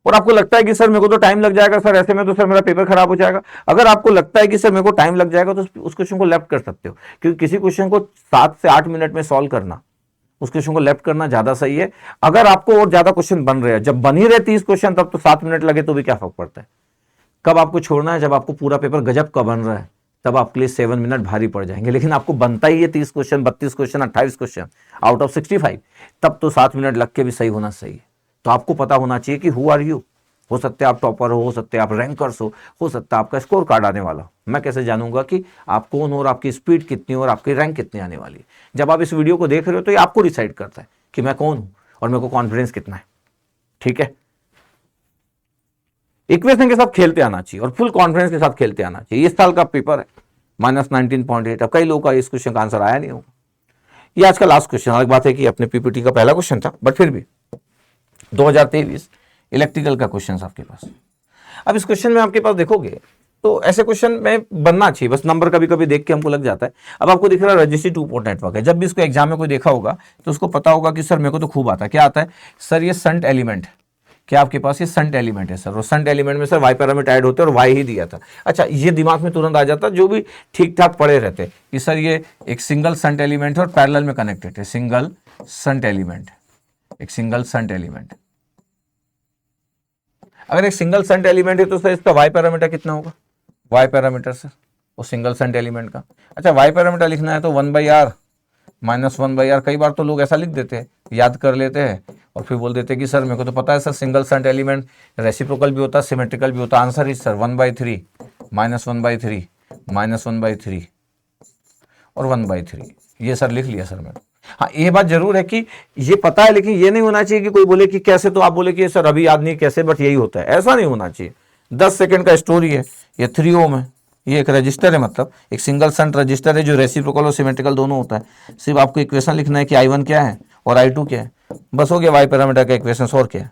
A: और आपको लगता है कि सर मेरे को तो टाइम लग जाएगा सर, ऐसे में तो सर मेरा पेपर खराब हो जाएगा। अगर आपको लगता है कि सर मेरे को टाइम लग जाएगा तो उस क्वेश्चन को लेफ्ट कर सकते हो, क्योंकि किसी क्वेश्चन को 7 से 8 मिनट में सॉल्व करना, उस क्वेश्चन को लेफ्ट करना ज्यादा सही है। अगर आपको और ज्यादा क्वेश्चन बन रहे हैं, जब बन ही रहे 30 क्वेश्चन, तब तो 7 मिनट लगे तो भी क्या फर्क पड़ता है। कब आपको छोड़ना है, जब आपको पूरा पेपर गजब का बन रहा है, तब आपके लिए 7 मिनट भारी पड़ जाएंगे। लेकिन आपको बनता ही है 30 question, 32 question, 28 question out of 65, तब तो 7 मिनट लग के भी सही होना चाहिए। तो आपको पता होना चाहिए कि हु आर यू, हो सकता है आप टॉपर हो सकते हैं आप रैंकर्स हो सकता है आपका स्कोर कार्ड आने वाला हो। मैं कैसे जानूंगा कि आप कौन हो और आपकी स्पीड कितनी और आपकी रैंक कितनी आने वाली है? जब आप इस वीडियो को देख रहे हो तो ये आपको डिसाइड करता है कि मैं कौन हूं और मेरे को कॉन्फिडेंस कितना है। ठीक है, इक्वेशन के साथ खेलते आना चाहिए और फुल कॉन्फिडेंस के साथ खेलते आना चाहिए। इस साल का पेपर है -19.8। अब कई लोगों का इस क्वेश्चन का आंसर आया नहीं होगा। ये आज का लास्ट क्वेश्चन। अलग बात है कि अपने पीपीटी का पहला क्वेश्चन था, बट फिर भी 2023 इलेक्ट्रिकल का क्वेश्चन आपके पास। अब इस क्वेश्चन में आपके पास देखोगे तो ऐसे क्वेश्चन में बनना चाहिए, बस नंबर कभी कभी देख के हमको लग जाता है। अब आपको दिख रहा है रजिस्ट्री 2 पोर्ट नेटवर्क है। जब भी इसको एग्जाम में कोई देखा होगा तो उसको पता होगा कि सर मेरे को तो खूब आता है। क्या आता है सर? ये संट एलिमेंट। क्या आपके पास ये संट एलिमेंट है सर? और संट एलिमेंट में सर वाई पैरामीटर ऐड होते हैं और वाई ही दिया था। अच्छा, ये दिमाग में तुरंत आ जाता, जो भी ठीक ठाक पड़े रहते कि सर ये एक सिंगल संट एलिमेंट है और पैरेलल में कनेक्टेड है। सिंगल संट एलिमेंट, एक सिंगल संट एलिमेंट। अगर एक सिंगल संट एलिमेंट है तो सर इसका वाई पैरामीटर कितना होगा? वाई पैरामीटर सर वो सिंगल संट एलिमेंट का। अच्छा, वाई पैरामीटर लिखना है तो 1/r माइनस 1/r। कई बार तो लोग ऐसा लिख देते हैं, याद कर लेते हैं और फिर बोल देते हैं कि सर मेरे को तो पता है sir single shunt element reciprocal भी होता है, सिमेट्रिकल भी होता है। Answer is sir 1/3 minus 1/3 minus 1/3 और 1/3। ये सर लिख लिया सर मैंने। हाँ, ये बात जरूर है कि ये पता है, लेकिन ये नहीं होना चाहिए कि कोई बोले कि कैसे, तो आप बोले कि सर अभी याद नहीं कैसे, बट यही होता है। ऐसा नहीं होना चाहिए। 10 सेकंड का स्टोरी है। ये 3 ओम है, ये एक रजिस्टर है, मतलब एक सिंगल संट रजिस्टर है जो रेसिप्रोकल और सिमेट्रिकल दोनों होता है। सिर्फ आपको इक्वेशन लिखना है कि I1 क्या है और I2 क्या है, बस हो गया वाई पैरामीटर का इक्वेशन। और क्या है?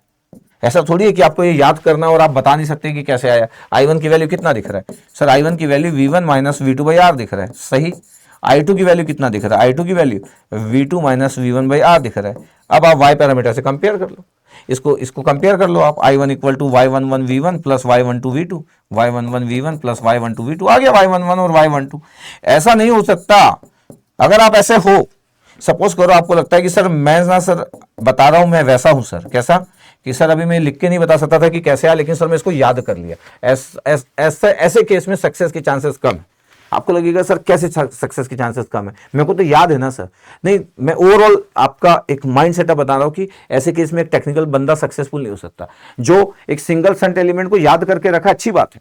A: ऐसा थोड़ी है कि आपको ये याद करना और आप बता नहीं सकते कि कैसे आया। I1 की वैल्यू कितना दिख रहा है सर? I1 की वैल्यू V1 माइनस V2/R दिख रहा है, सही। I2 की वैल्यू कितना दिख रहा है? I2 की वैल्यू V2 माइनस V1/R दिख रहा है। अब आप वाई पैरामीटर से कंपेयर कर लो, इसको कंपेयर कर लो आप। I1 equal to Y11 V1 plus Y12 V2, Y11 V1 plus Y12 V2। आ गया Y11 और Y12। ऐसा नहीं हो सकता। अगर आप ऐसे हो, सपोज करो आपको लगता है कि सर मैं ना सर बता रहा हूं, मैं वैसा हूं सर। कैसा? कि सर अभी मैं लिख के नहीं बता सकता था कि कैसे आया, लेकिन सर मैं इसको याद कर लिया। ऐसे केस में सक्सेस के चांसेस कम है। आपको लगेगा सर कैसे सक्सेस के चांसेस कम है, मेरे को तो याद है ना सर। नहीं, मैं ओवरऑल आपका एक माइंड सेटअप बता रहा हूं कि ऐसे केस में एक टेक्निकल बंदा सक्सेसफुल नहीं हो सकता। जो एक सिंगल संट एलिमेंट को याद करके रखा, अच्छी बात है।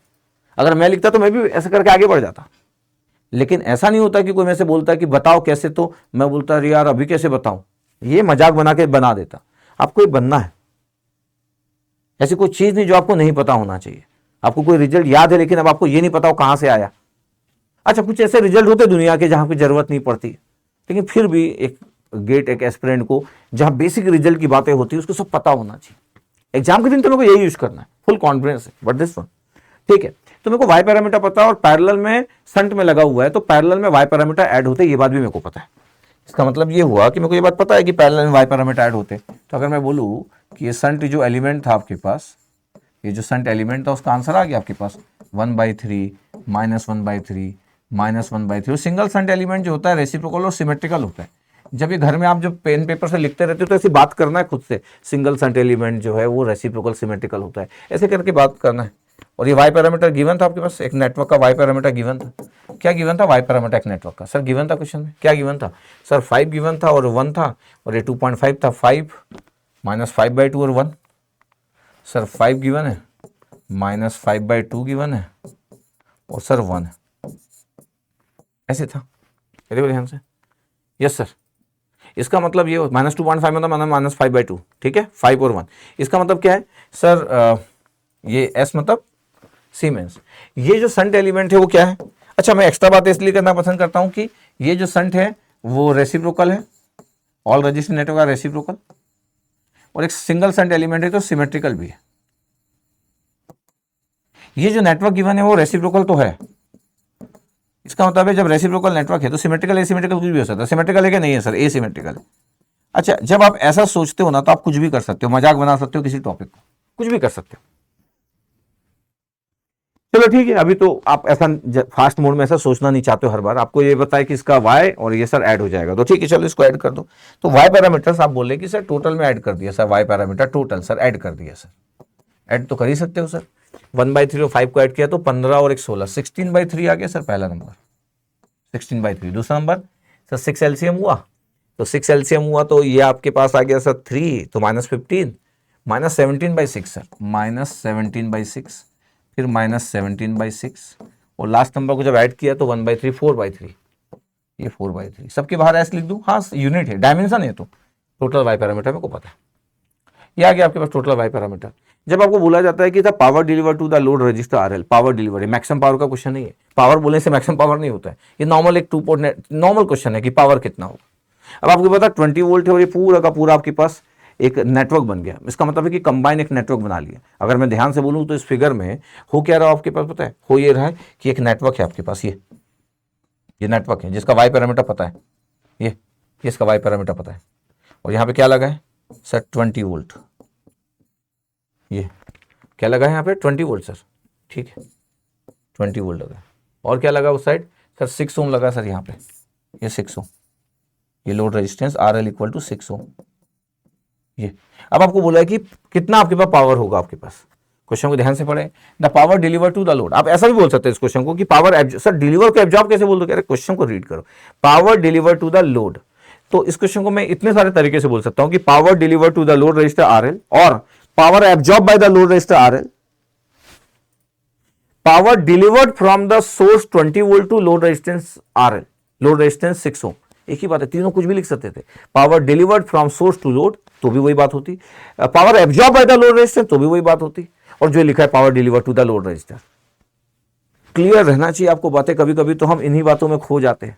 A: अगर मैं लिखता तो मैं भी ऐसा करके आगे बढ़ जाता, लेकिन ऐसा नहीं होता कि कोई मेरे से बोलता है कि बताओ कैसे, तो मैं बोलता अरे यार अभी कैसे बताऊं। ये मजाक बना के बना देता। आपको ये बनना है। ऐसी कोई चीज नहीं जो आपको नहीं पता होना चाहिए। आपको कोई रिजल्ट याद है लेकिन अब आपको ये नहीं पता हो कहां से आया। अच्छा, कुछ ऐसे रिजल्ट होते दुनिया के जहां पे जरूरत नहीं पड़ती, लेकिन फिर भी एक गेट एक एस्पिरेंट को जहां बेसिक रिजल्ट की बातें होती है उसको सब पता होना चाहिए। एग्जाम के दिन तो मेरे को यही यूज करना है, फुल कॉन्फिडेंस है। बट दिस वन ठीक है, तो मेरे को वाई पैरामीटर पता है और पैरेलल में संट में लगा हुआ है, तो पैरेलल में वाई पैरामीटर ऐड होते हैं, ये बात भी मेरे को पता है। इसका मतलब ये हुआ कि मेरे को ये बात पता है कि पैरेलल में वाई पैरामीटर ऐड होते हैं। तो अगर मैं बोलूँ कि ये संट जो एलिमेंट था आपके पास, ये जो संट एलिमेंट था उसका आंसर आ गया आपके पास 1/3 minus 1/3 minus 1/3। Single shunt element जो होता है रेसिप्रोकल और सिमेट्रिकल होता है। जब ये घर में आप जब पेन पेपर से लिखते रहते हो तो ऐसी बात करना है खुद से, सिंगल संट एलिमेंट जो है वो रेसिप्रोकल सिमेट्रिकल होता है, ऐसे करके बात करना है। और ये वाई पैरामीटर गिवन था आपके पास, एक नेटवर्क का वाई पैरामीटर गिवन था। क्या गिवन था? वाई पैरामीटर एक नेटवर्क का सर गिवन था क्वेश्चन में। क्या गिवन था सर? 5 गिवन था और 1 था, और ये 2.5 था। 5 माइनस 5/2 और 1। सर 5 गिवन है माइनस 5/2 गिवन है और सर 1 है। ऐसे था, देखो ध्यान से। यस सर, इसका मतलब ये माइनस 2.5 मतलब माइनस 5/2, ठीक है, 5 और 1। इसका मतलब क्या है सर? ये एस मतलब सीमेंस। ये जो संट एलिमेंट है वो क्या है? अच्छा, मैं एक्स्ट्रा बात इसलिए करना पसंद करता हूं कि ये जो संट है वो रेसिप्रोकल है, ऑल रजिस्टर नेटवर्क का रेसिप्रोकल, और एक सिंगल संट एलिमेंट है तो सिमेट्रिकल भी है। ये जो नेटवर्क गिवन है वो रेसिप्रोकल तो है। इसका मतलब है जब रेसिप्रोकल नेटवर्क है तो सिमेट्रिकल एसिमेट्रिकल कुछ भी हो सकता है। सिमेट्रिकल है कि नहीं है सर? एसिमेट्रिकल है। अच्छा, जब आप ऐसा सोचते हो ना तो आप कुछ भी कर सकते हो, मजाक बना सकते हो किसी टॉपिक को, कुछ भी कर सकते हो। चलो ठीक है, अभी तो आप ऐसा फास्ट मोड में ऐसा सोचना नहीं चाहते हो हर बार। आपको ये बताया कि इसका वाई और ये सर ऐड हो जाएगा, तो ठीक है चलो इसको ऐड कर दो। तो वाई पैरामीटर्स आप बोले कि सर टोटल में ऐड कर दिया sir, Y parameter total sir add कर दिया सर। ऐड तो कर ही सकते हो सर। 1/3 और 5 को ऐड किया तो 15 और 1 16, 16/3 आ गया सर पहला नंबर, 16/3। दूसरा नंबर सर 6 एलसीएम हुआ, तो 6 एलसीएम हुआ तो ये आपके पास आ गया सर 3, तो -15 -17/6 सर, -17/6, फिर -17/6 और लास्ट नंबर को जब ऐड किया तो 1/3, 4/3, ये 4/3 सबके बाहर ऐसे लिख दूं। हाँ यूनिट है, डायमेंशन है, तो टोटल वाई पैरामीटर मेरे को पता है। ये आ गया आपके पास टोटल वाई पैरामीटर। जब आपको बोला जाता है कि the power deliver to the load resistor RL, power delivery maximum power का क्वेश्चन नहीं है, पावर बोलने से मैक्सिमम पावर नहीं होता है, ये नॉर्मल एक 2 पोर्ट नॉर्मल क्वेश्चन है कि पावर कितना होगा। अब आपको पता 20 वोल्ट है और ये पूरा का पूरा आपके पास एक नेटवर्क बन गया। इसका मतलब है कि कंबाइन एक नेटवर्क बना लिया। अगर मैं ध्यान से बोलूं तो इस फिगर में हो क्या रहा है आपके पास पता है, हो ये रहा है कि एक नेटवर्क है आपके पास, ये नेटवर्क है जिसका वाई पैरामीटर पता है, ये इसका वाई पैरामीटर पता है, और यहाँ पे क्या लगा है सर 20 वोल्ट, ये क्या लगा है यहाँ पे 20 वोल्ट सर, ठीक है 20 वोल्ट लगा। और क्या लगा उस साइड सर 6 ओम लगा सर, यहाँ पे ये 6 ओम, ये load resistance RL equal to 6 ohm. ये अब आपको बोला है कि कितना आपके पास पावर होगा आपके पास। क्वेश्चन को ध्यान से पढ़े, the power deliver to the load. आप ऐसा भी बोल सकते हैं इस क्वेश्चन को कि पावर सर डिलीवर को एब्जॉर्ब कैसे बोल दो, कह रहे क्वेश्चन को रीड करो, power deliver to the load. तो इस क्वेश्चन को मैं इतने सारे तरीके से बोल सकता हूं कि power deliver to the load resistor RL और power absorb by the load resistor RL, power delivered from the source 20 volt to load resistance RL, load resistance 6 ohm. एक ही बात है, तीनों कुछ भी लिख सकते थे। Power delivered from source to load तो भी वही बात होती, power absorb by the load resistance तो भी वही बात होती, और जो लिखा है power deliver to the load resistor. Clear रहना चाहिए आपको बातें, कभी कभी तो हम इन्हीं बातों में खो जाते हैं।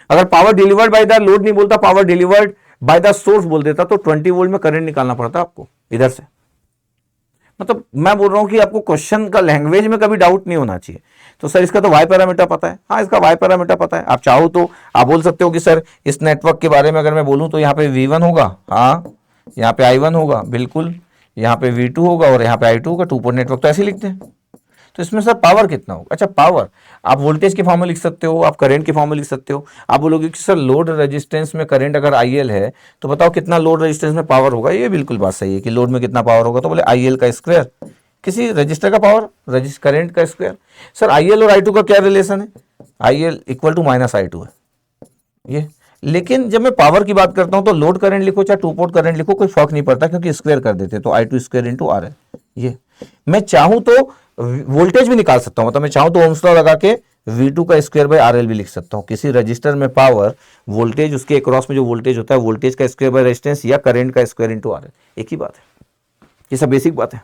A: अगर power delivered by the load नहीं बोलता, power delivered by the source बोल देता तो 20 वोल्ट में करंट निकालना पड़ता आपको इधर से। मतलब मैं बोल रहा हूं कि आपको क्वेश्चन का लैंग्वेज में कभी डाउट नहीं होना चाहिए। तो सर इसका तो वाई पैरामीटर पता है, हाँ इसका वाई पैरामीटर पता है। आप चाहो तो आप बोल सकते हो कि सर इस नेटवर्क के बारे में अगर मैं बोलूं तो यहाँ पे V1 होगा, हाँ यहाँ पे I1 होगा बिल्कुल, यहाँ पे V2 होगा और यहाँ पे I2 होगा, 2 पोर्ट नेटवर्क तो ऐसे लिखते हैं। तो इसमें सर पावर कितना होगा, अच्छा पावर आप वोल्टेज के फॉर्म में लिख सकते हो, आप करंट के फॉर्म में लिख सकते हो। आप बोलोगे कि सर लोड रेजिस्टेंस में करंट अगर IL है तो बताओ कितना लोड रेजिस्टेंस में पावर होगा। ये बिल्कुल बात सही है कि लोड में कितना पावर होगा, तो बोले IL का स्क्वायर, किसी रजिस्टर का पावर करंट का स्क्वायर। सर IL और I2 का क्या रिलेशन है, IL इक्वल टू -I2 है ये। लेकिन जब मैं पावर की बात करता हूं तो लोड करंट लिखो चाहे 2 पोर्ट करंट लिखो कोई फर्क नहीं पड़ता, क्योंकि स्क्वायर कर देते तो I2 स्क्वायर इंटू RL। ये मैं चाहूं तो वोल्टेज भी निकाल सकता हूं, मतलब मैं चाहूं तो ओम्स लॉ लगा के V2 का स्क्वायर बाय RL भी लिख सकता हूं। किसी रजिस्टर में पावर वोल्टेज, उसके अक्रॉस में जो वोल्टेज होता है वोल्टेज का स्क्वायर बाय रेजिस्टेंस या करंट का स्क्वायर इंटू RL, एक ही बात है। ये सब बेसिक बात है,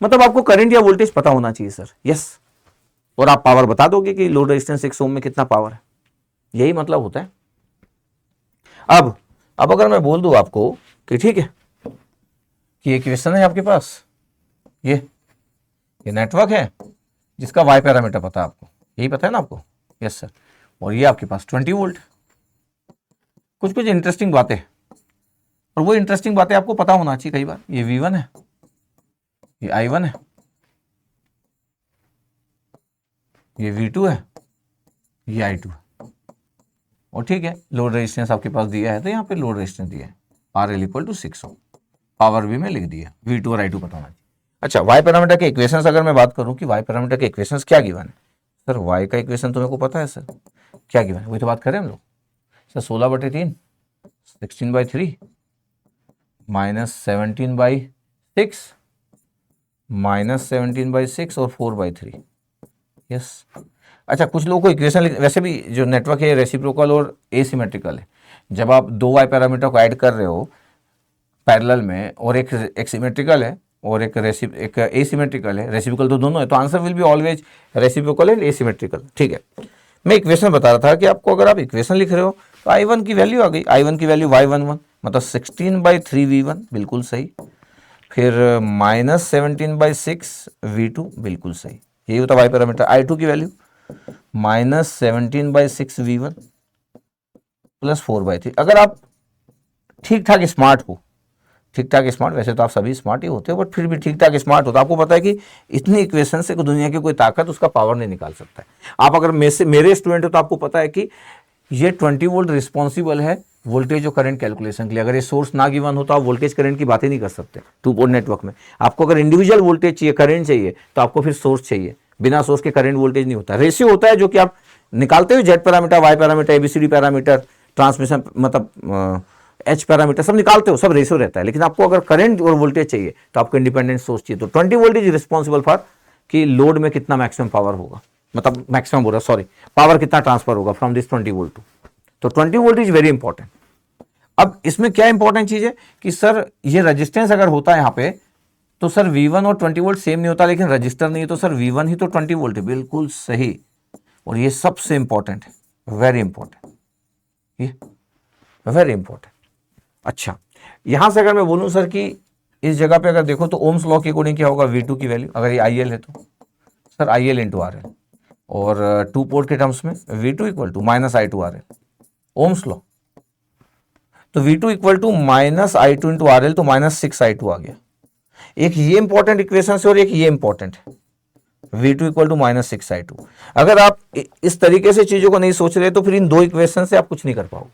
A: मतलब आपको करंट या वोल्टेज पता होना चाहिए सर, यस। और आप पावर बता दोगे कि लोड रेजिस्टेंस 6 ओम में कितना पावर है, यही मतलब होता है। अब अगर मैं बोल दूं आपको कि ठीक है कि एक क्वेश्चन है आपके पास, ये नेटवर्क है जिसका वाई पैरामीटर पता है आपको, यही पता है ना आपको, यस सर। और ये आपके पास 20 वोल्ट, कुछ इंटरेस्टिंग बातें, और वो इंटरेस्टिंग बातें आपको पता होना चाहिए कई बार। ये V1 है, ये I1 है, ये V2 है, ये I2 है, और ठीक है लोड रेजिस्टेंस आपके पास दिया है तो यहाँ पे लोड रेजिस्टेंस दिया है RL equal to 6 ohm, power भी में लिख दिया, V2 और I2 पता होना चाहिए। अच्छा वाई पैरामीटर के इक्वेशंस अगर मैं बात करूं कि वाई पैरामीटर के इक्वेशंस क्या गिवन है, सर वाई का इक्वेशन तो मेरे को पता है सर, क्या गिवन है वही तो बात करें हम लोग। सर 16/3, 16/3 -17/6, -17/6 और 4/3, यस। अच्छा कुछ लोगों को इक्वेशन, वैसे भी जो नेटवर्क है रेसिप्रोकल और एसिमेट्रिकल है। जब आप दो वाई पैरामीटर को ऐड कर रहे हो पैरेलल में, और एक सिमेट्रिकल है और एक एसिमेट्रिकल है, रेसिप्रोकल तो दोनों है, तो answer will be always reciprocal and asymmetrical, ठीक है। मैं इक्वेशन बता रहा था कि आपको अगर आप इक्वेशन लिख रहे हो तो I1 की वैल्यू आ गई, I1 की वैल्यू Y11 मतलब 16/3 V1 बिल्कुल सही, फिर -17/6 V2 बिल्कुल सही, यही होता वाई पैरामीटर। I2 की वैल्यू -17/6 V1 प्लस 4/3। अगर आप ठीक ठाक स्मार्ट हो, ठीक ठाक स्मार्ट, वैसे तो आप सभी स्मार्ट ही होते हो बट फिर भी ठीक ठाक स्मार्ट हो, तो आपको पता है कि इतनी इक्वेशन से दुनिया की कोई ताकत उसका पावर नहीं निकाल सकता है। आप अगर मेरे स्टूडेंट हो तो आपको पता है कि ये 20 वोल्ट रिस्पॉन्सिबल है वोल्टेज और करंट कैलकुलेशन के लिए। अगर ये सोर्स ना गिवन हो तो आप वोल्टेज करंट की बात ही नहीं कर सकते 2 पोर्ट नेटवर्क में। आपको अगर इंडिविजुअल वोल्टेज चाहिए, करंट चाहिए, तो आपको फिर सोर्स चाहिए, बिना सोर्स के करंट वोल्टेज नहीं होता। रेशियो होता है जो कि आप निकालते हो, Z parameter, Y parameter, ABCD parameter, transmission मतलब एच पैरामीटर सब निकालते हो, सब रेशियो रहता है, लेकिन आपको अगर करंट और वोल्टेज चाहिए तो आपको इंडिपेंडेंट सोर्स चाहिए। तो 20 वोल्ट इज रिस्पॉन्सिबल फॉर कि लोड में कितना मैक्सिमम पावर होगा, मतलब मैक्सिमम बोल रहा सॉरी, पावर कितना ट्रांसफर होगा फ्रॉम दिस 20 वोल्ट टू। तो 20 वोल्ट इज वेरी इंपॉर्टेंट। अब इसमें क्या इंपॉर्टेंट चीज है कि सर ये रेजिस्टेंस अगर होता है यहाँ पे तो सर V1 और 20 वोल्ट सेम नहीं होता, लेकिन रजिस्टर नहीं है तो सर V1 ही तो 20 वोल्ट है, बिल्कुल सही। और ये सबसे इंपॉर्टेंट है, वेरी इंपॉर्टेंट, ये वेरी इंपॉर्टेंट। अच्छा, यहां से अगर मैं बोलूं सर कि इस जगह पे अगर देखो तो ओम्स लॉ के अकॉर्डिंग क्या होगा, V2 की वैल्यू, अगर ये IL है तो सर IL इंटू RL, और टू पोर्ट के टर्म्स में V2 equal to minus I2 RL, Ohm's law. तो V2 equal to minus I2 into RL, तो माइनस 6I2 आ गया। एक ये इंपॉर्टेंट इक्वेशन है और एक ये इंपॉर्टेंट है, V2 equal to minus 6I2। अगर आप इस तरीके से चीजों को नहीं सोच रहे तो फिर इन दो इक्वेशन से आप कुछ नहीं कर पाओगे।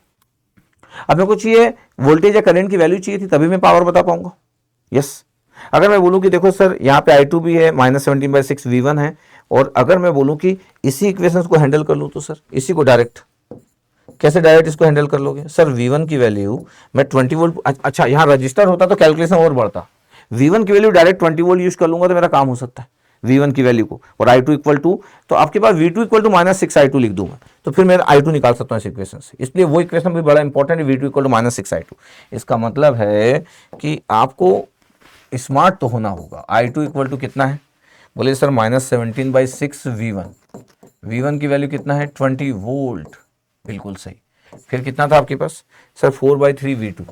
A: अब मेरे को चाहिए वोल्टेज या करंट की वैल्यू चाहिए थी, तभी मैं पावर बता पाऊंगा। यस, अगर मैं बोलूं कि देखो सर यहाँ पे I2 भी है, माइनस 17/6 V1 है, और अगर मैं बोलूं कि इसी इक्वेशन को हैंडल कर लूं तो सर इसी को डायरेक्ट, कैसे डायरेक्ट इसको हैंडल कर लोगे सर? V1 की वैल्यू मैं 20 वोल्ट, अच्छा यहाँ रजिस्टर होता तो कैलकुलेशन और बढ़ता, V1 की वैल्यू डायरेक्ट 20 वोल्ट यूज कर लूंगा तो मेरा काम हो सकता है V1 की वैल्यू को, और I2 इक्वल टू, तो आपके पास V2 equal to minus 6I2 लिख दूंगा तो फिर मैं I2 निकाल सकता हूँ इस इक्वेशन से। इसलिए वो इक्वेशन भी बड़ा इंपॉर्टेंट है, V2 equal to minus 6I2। इसका मतलब है कि आपको स्मार्ट तो होना होगा। I2 इक्वल टू कितना है, बोले सर माइनस 17/6 V1 की वैल्यू कितना है 20 वोल्ट, बिल्कुल सही। फिर कितना था आपके पास सर 4/3 V2,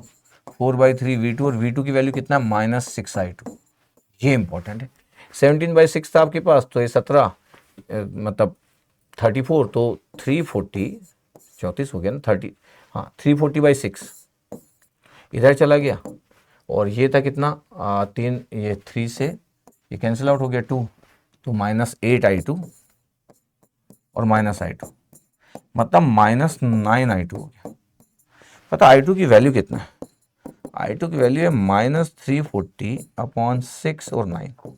A: 4/3 V2, और V2 की वैल्यू कितना माइनस 6I2, ये इंपॉर्टेंट है। 17/6 था आपके पास, तो ये 17 मतलब 34, तो 340, 34 हो गया ना 30, हाँ 340/6 इधर चला गया, और ये था कितना 3, ये 3 से ये कैंसिल आउट हो गया 2, तो माइनस 8I2 और माइनस I2, मतलब माइनस 9I2 हो गया। पता I2 की वैल्यू कितना है? I2 की वैल्यू है माइनस 340/6 और 9।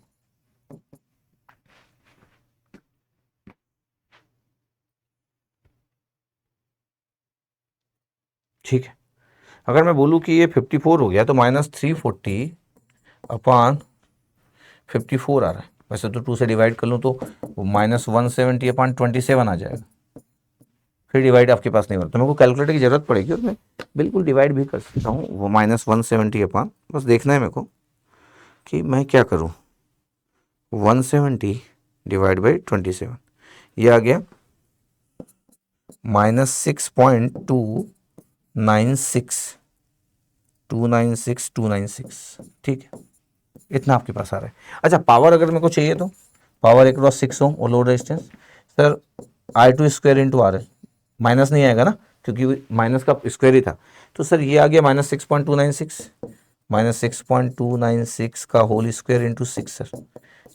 A: ठीक है, अगर मैं बोलूं कि ये 54 हो गया तो माइनस 340/54 आ रहा है। वैसे तो 2 से डिवाइड कर लूं तो माइनस 170/27 आ जाएगा। फिर डिवाइड आपके पास नहीं होता, तो मेरे को कैलकुलेटर की जरूरत पड़ेगी और मैं बिल्कुल डिवाइड भी कर सकता हूँ वो माइनस 170, बस देखना है मेरे को कि मैं क्या करूँ। 170 डिवाइड बाई 27, ये आ गया माइनस 6.296, ठीक है, इतना आपके पास आ रहा है। अच्छा, पावर अगर मेरे को चाहिए तो पावर अक्रॉस 6 ओम और load resistance, sir I2 square into RL, minus नहीं आएगा ना क्योंकि माइनस का स्क्वायर ही था, तो सर ये आ गया माइनस 6.296, माइनस 6.296 का होल स्क्वायर इंटू 6 सर,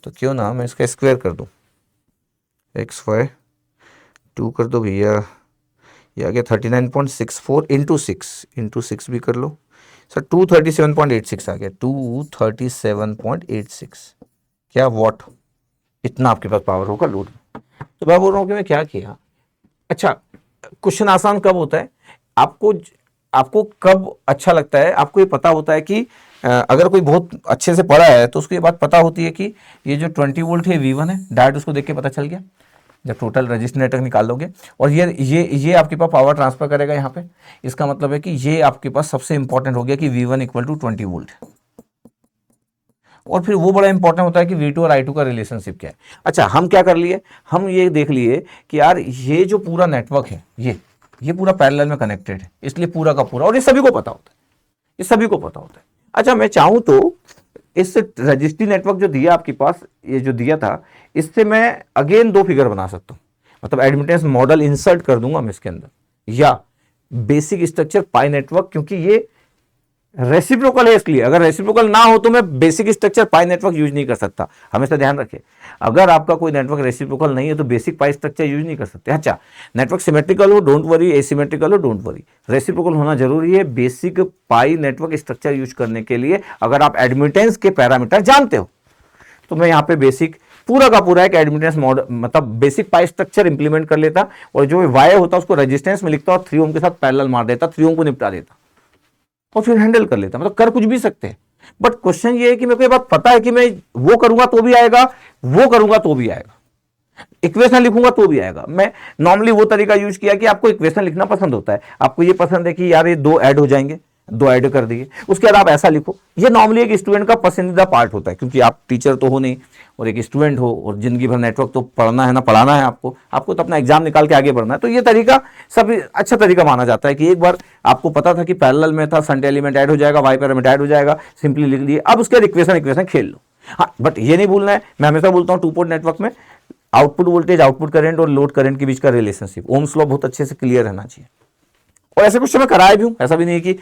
A: तो क्यों ना मैं इसका स्क्वायर कर दूं, x/2 कर दो भैया, ये आ गया 39.64 इंटू 6 भी कर लो सर, 237.86 आ गया, 237.86 क्या वॉट, इतना आपके पास पावर होगा लोड में। तो मैं बोल रहा हूँ कि मैं क्या किया। अच्छा, क्वेश्चन आसान कब होता है, आपको कब अच्छा लगता है, आपको ये पता होता है कि अगर कोई बहुत अच्छे से पढ़ा है तो उसको ये बात पता होती है कि ये जो 20 वोल्ट है V1 है, डायरेक्ट उसको देख के पता चल गया जब टोटल रजिस्टर नेटवर्क निकाल लोगे, और ये आपके पास पावर ट्रांसफर करेगा यहाँ पे। इसका मतलब है कि ये आपके पास सबसे इंपॉर्टेंट हो गया कि V1 इक्वल टू 20 वोल्ट। और फिर वो बड़ा इंपॉर्टेंट होता है कि V2 और I2 का रिलेशनशिप क्या है। अच्छा, हम क्या कर लिए, हम ये देख लिए कि यार ये जो पूरा नेटवर्क है ये पूरा पैरेलल में कनेक्टेड है, इसलिए पूरा का पूरा, और ये सभी को पता होता है, ये सभी को पता होता है। अच्छा, मैं चाहूं तो इस रजिस्ट्री नेटवर्क जो दिया आपके पास, ये जो दिया था, इससे मैं अगेन 2 फिगर बना सकता हूं, मतलब एडमिटेंस मॉडल इंसर्ट कर दूंगा मैं इसके अंदर, या बेसिक स्ट्रक्चर पाई नेटवर्क, क्योंकि ये रेसिप्रोकल है, इसलिए अगर रेसिप्रोकल ना हो तो मैं बेसिक स्ट्रक्चर पाई नेटवर्क यूज नहीं कर सकता, हमेशा ध्यान रखें। अगर आपका कोई नेटवर्क रेसिप्रोकल नहीं है तो बेसिक पाई स्ट्रक्चर यूज नहीं कर सकते। अच्छा, नेटवर्क सिमेट्रिकल हो डोंट वरी, एसिमेट्रिकल हो डोंट वरी, रेसिप्रोकल होना जरूरी है बेसिक पाई नेटवर्क स्ट्रक्चर यूज करने के लिए। अगर आप एडमिटेंस के पैरामीटर जानते हो तो मैं यहाँ पे बेसिक पूरा का पूरा एक एडमिटेंस मॉडल, मतलब बेसिक पाई स्ट्रक्चर इंप्लीमेंट कर लेता, और जो वाई होता उसको रेजिस्टेंस में लिखता और 3 ओम के साथ पैरेलल मार देता, 3 ओम को निपटा देता। और फिर हैंडल कर लेते हैं, मतलब कर कुछ भी सकते हैं। बट क्वेश्चन ये है कि मेरे को ये बात पता है कि मैं वो करूंगा तो भी आएगा, वो करूंगा तो भी आएगा, इक्वेशन लिखूंगा तो भी आएगा। मैं नॉर्मली वो तरीका यूज किया कि आपको इक्वेशन लिखना पसंद होता है, आपको ये पसंद है कि यार ये दो ऐड हो जाएंगे, दो ऐड कर दिए, उसके बाद आप ऐसा लिखो। ये नॉर्मली एक स्टूडेंट का पसंदीदा पार्ट होता है, क्योंकि आप टीचर तो हो नहीं और एक स्टूडेंट हो और जिंदगी भर नेटवर्क तो पढ़ना है ना, पढ़ाना है आपको तो अपना एग्जाम निकाल के आगे बढ़ना है। तो ये तरीका सब अच्छा तरीका माना जाता है कि एक बार आपको पता था कि पैरेलल में था, संडे एलिमेंट ऐड हो जाएगा, वाई पैरामीटर ऐड हो जाएगा, सिंपली लिख लिए, अब उसके इक्वेशन खेल लो। हाँ, बट ये नहीं भूलना है, मैं हमेशा बोलता हूँ टू पोर्ट नेटवर्क में आउटपुट वोल्टेज, आउटपुट करंट और लोड करंट के बीच का रिलेशनशिप, ओम्स लॉ बहुत अच्छे से क्लियर रहना चाहिए। और ऐसे क्वेश्चन मैं कराया भी हूं, ऐसा भी नहीं कि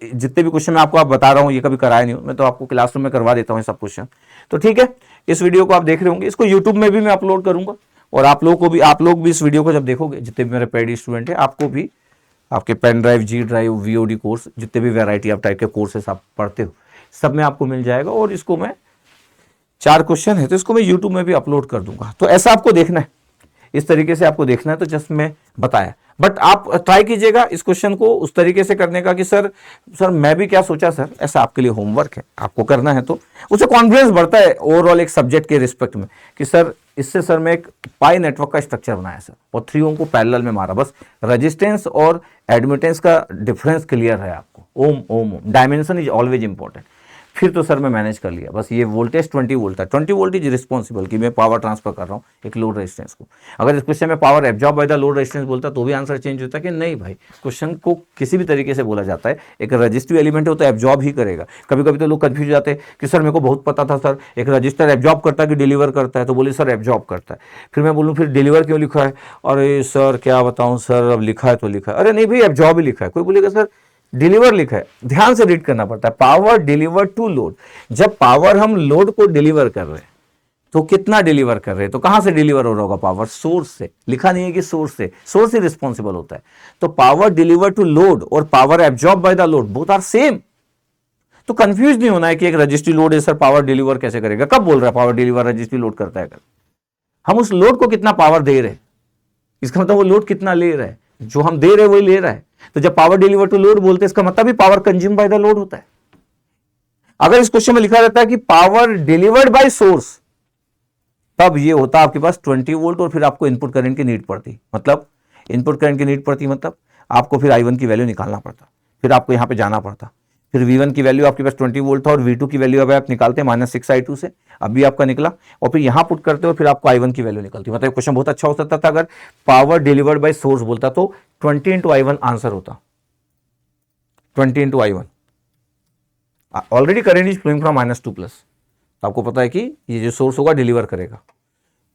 A: जितने भी क्वेश्चन मैं आपको बता रहा हूं ये कभी कराया नहीं हूं, मैं तो आपको क्लासरूम में करवा देता हूं सब क्वेश्चन। तो ठीक है, इस वीडियो को आप देख रहे होंगे, इसको यूट्यूब में भी मैं अपलोड करूंगा और आप लोग भी इस वीडियो को जब देखोगे, जितने भी मेरे पेड स्टूडेंट है, आपको भी आपके pen drive, G drive, VOD course, जितने भी वेराइटी ऑफ टाइप के कोर्सेस आप पढ़ते हो, सब में आपको मिल जाएगा। और इसको मैं 4 क्वेश्चन है तो इसको मैं यूट्यूब में भी अपलोड कर दूंगा। तो ऐसा आपको देखना है, इस तरीके से आपको देखना है, तो जस्ट मैं बताया। बट आप ट्राई कीजिएगा इस क्वेश्चन को उस तरीके से करने का कि सर मैं भी क्या सोचा सर, ऐसा आपके लिए होमवर्क है, आपको करना है। तो उससे कॉन्फिडेंस बढ़ता है ओवरऑल एक सब्जेक्ट के रिस्पेक्ट में कि सर इससे सर मैं एक पाई नेटवर्क का स्ट्रक्चर बनाया सर और 3 ओम को पैरेलल में मारा, बस रेजिस्टेंस और एडमिटेंस का डिफरेंस क्लियर है आपको। Om Om Om dimension is always important. फिर तो सर मैं मैनेज कर लिया, बस ये वोल्टेज 20 वोल्ट था, 20 वोल्ट इज रिस्पॉन्सिबल कि मैं पावर ट्रांसफर कर रहा हूँ एक लोड रेजिस्टेंस को। अगर इस क्वेश्चन में power absorb by the load resistance बोलता तो भी आंसर चेंज होता कि नहीं भाई, क्वेश्चन को किसी भी तरीके से बोला जाता है, एक रजिस्टिव एलिमेंट हो तो एब्जॉर्ब ही करेगा। कभी कभी तो लोग कंफ्यूज हो जाते हैं कि सर मेरे को बहुत पता था सर एक रजिस्टर एब्जॉर्ब करता है कि डिलीवर करता है, तो बोले सर एब्जॉर्ब करता है। फिर मैं बोलूँ फिर डिलीवर क्यों लिखा है, अरे सर क्या बताऊँ सर, अब लिखा है तो लिखा है, अरे नहीं भाई एब्जॉर्ब ही लिखा है। कोई बोलेगा सर डिलीवर लिखा है, ध्यान से रीड करना पड़ता है, पावर डिलीवर टू लोड। जब पावर हम लोड को डिलीवर कर रहे हैं तो कितना डिलीवर कर रहे हैं, तो कहां से डिलीवर हो रहा होगा, पावर सोर्स से, लिखा नहीं है कि सोर्स से, सोर्स ही रिस्पॉन्सिबल होता है। तो पावर डिलीवर टू लोड और power absorb by the load both are same. तो कंफ्यूज नहीं होना है कि एक रजिस्ट्री लोड है सर पावर डिलीवर कैसे करेगा, कब बोल रहा है पावर डिलीवर रजिस्ट्री लोड करता है, हम उस लोड को कितना पावर दे रहे हैं, इसका मतलब वो लोड कितना ले रहा है, जो हम दे रहे हैं वही ले रहा है। तो जब पावर डिलीवर टू लोड बोलते हैं इसका मतलब भी power consume by the load होता है। अगर इस क्वेश्चन में लिखा रहता है कि पावर डिलीवर्ड बाय सोर्स, तब ये होता आपके पास 20 वोल्ट और फिर आपको इनपुट करंट की नीड पड़ती, मतलब इनपुट करंट की नीड पड़ती मतलब आपको फिर I1 की वैल्यू निकालना पड़ता, फिर आपको यहां पे जाना पड़ता, फिर V1 की वैल्यू आपके पास 20 वोल्ट था और V2 की वैल्यू अब आप निकालते हैं -6I2 से, अभी आपका निकला, और फिर यहां पुट करते हो फिर आपको I1 की वैल्यू निकलती। मतलब क्वेश्चन बहुत अच्छा हो सकता था अगर पावर डिलीवर्ड बाय सोर्स बोलता तो 20 इंटू I1 आंसर होता, 20 into I1। Already current is flowing from -2+, आपको पता है कि ये जो सोर्स होगा डिलीवर करेगा,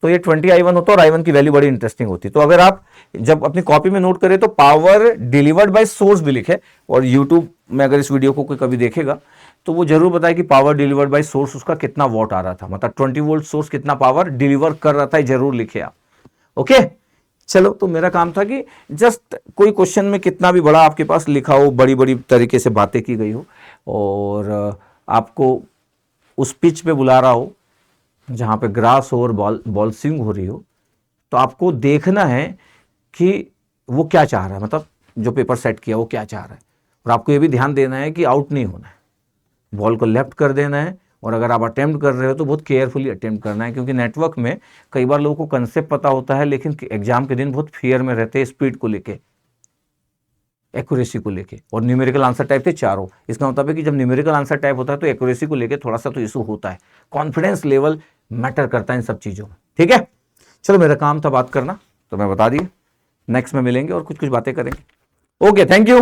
A: तो ये 20 I1 होता और I1 की वैल्यू बड़ी इंटरेस्टिंग होती। तो अगर आप जब अपनी कॉपी में नोट करें तो पावर डिलीवर्ड बाय सोर्स भी लिखे, और यूट्यूब में अगर इस वीडियो को कोई कभी देखेगा तो वो जरूर बताए कि पावर डिलीवर्ड बाय सोर्स उसका कितना वॉट आ रहा था, मतलब 20 वोल्ट सोर्स कितना पावर डिलीवर कर रहा था, जरूर लिखे आप। ओके चलो, तो मेरा काम था कि जस्ट कोई क्वेश्चन में कितना भी बड़ा आपके पास लिखा हो, बड़ी बड़ी तरीके से बातें की गई हो और आपको उस पिच पे बुला रहा हो जहाँ पे ग्रास हो और बॉल स्विंग हो रही हो, तो आपको देखना है कि वो क्या चाह रहा है, मतलब जो पेपर सेट किया वो क्या चाह रहा है। और आपको ये भी ध्यान देना है कि आउट नहीं होना है, बॉल को लेफ्ट कर देना है, और अगर आप अटेम्प्ट कर रहे हो तो बहुत केयरफुली अटेम्प्ट करना है, क्योंकि नेटवर्क में कई बार लोगों को कंसेप्ट पता होता है लेकिन एग्जाम के दिन बहुत फियर में रहते हैं, स्पीड को लेके, एक्यूरेसी को लेके। और न्यूमेरिकल आंसर टाइप थे चारों, इसका मतलब है कि जब न्यूमेरिकल आंसर टाइप होता है तो एक्यूरेसी को लेके थोड़ा सा तो इशू होता है, कॉन्फिडेंस लेवल मैटर करता है इन सब चीज़ों में। ठीक है, चलो मेरा काम था बात करना, तो मैं बता दिए, नेक्स्ट में मिलेंगे और कुछ कुछ बातें करेंगे। Okay, thank you.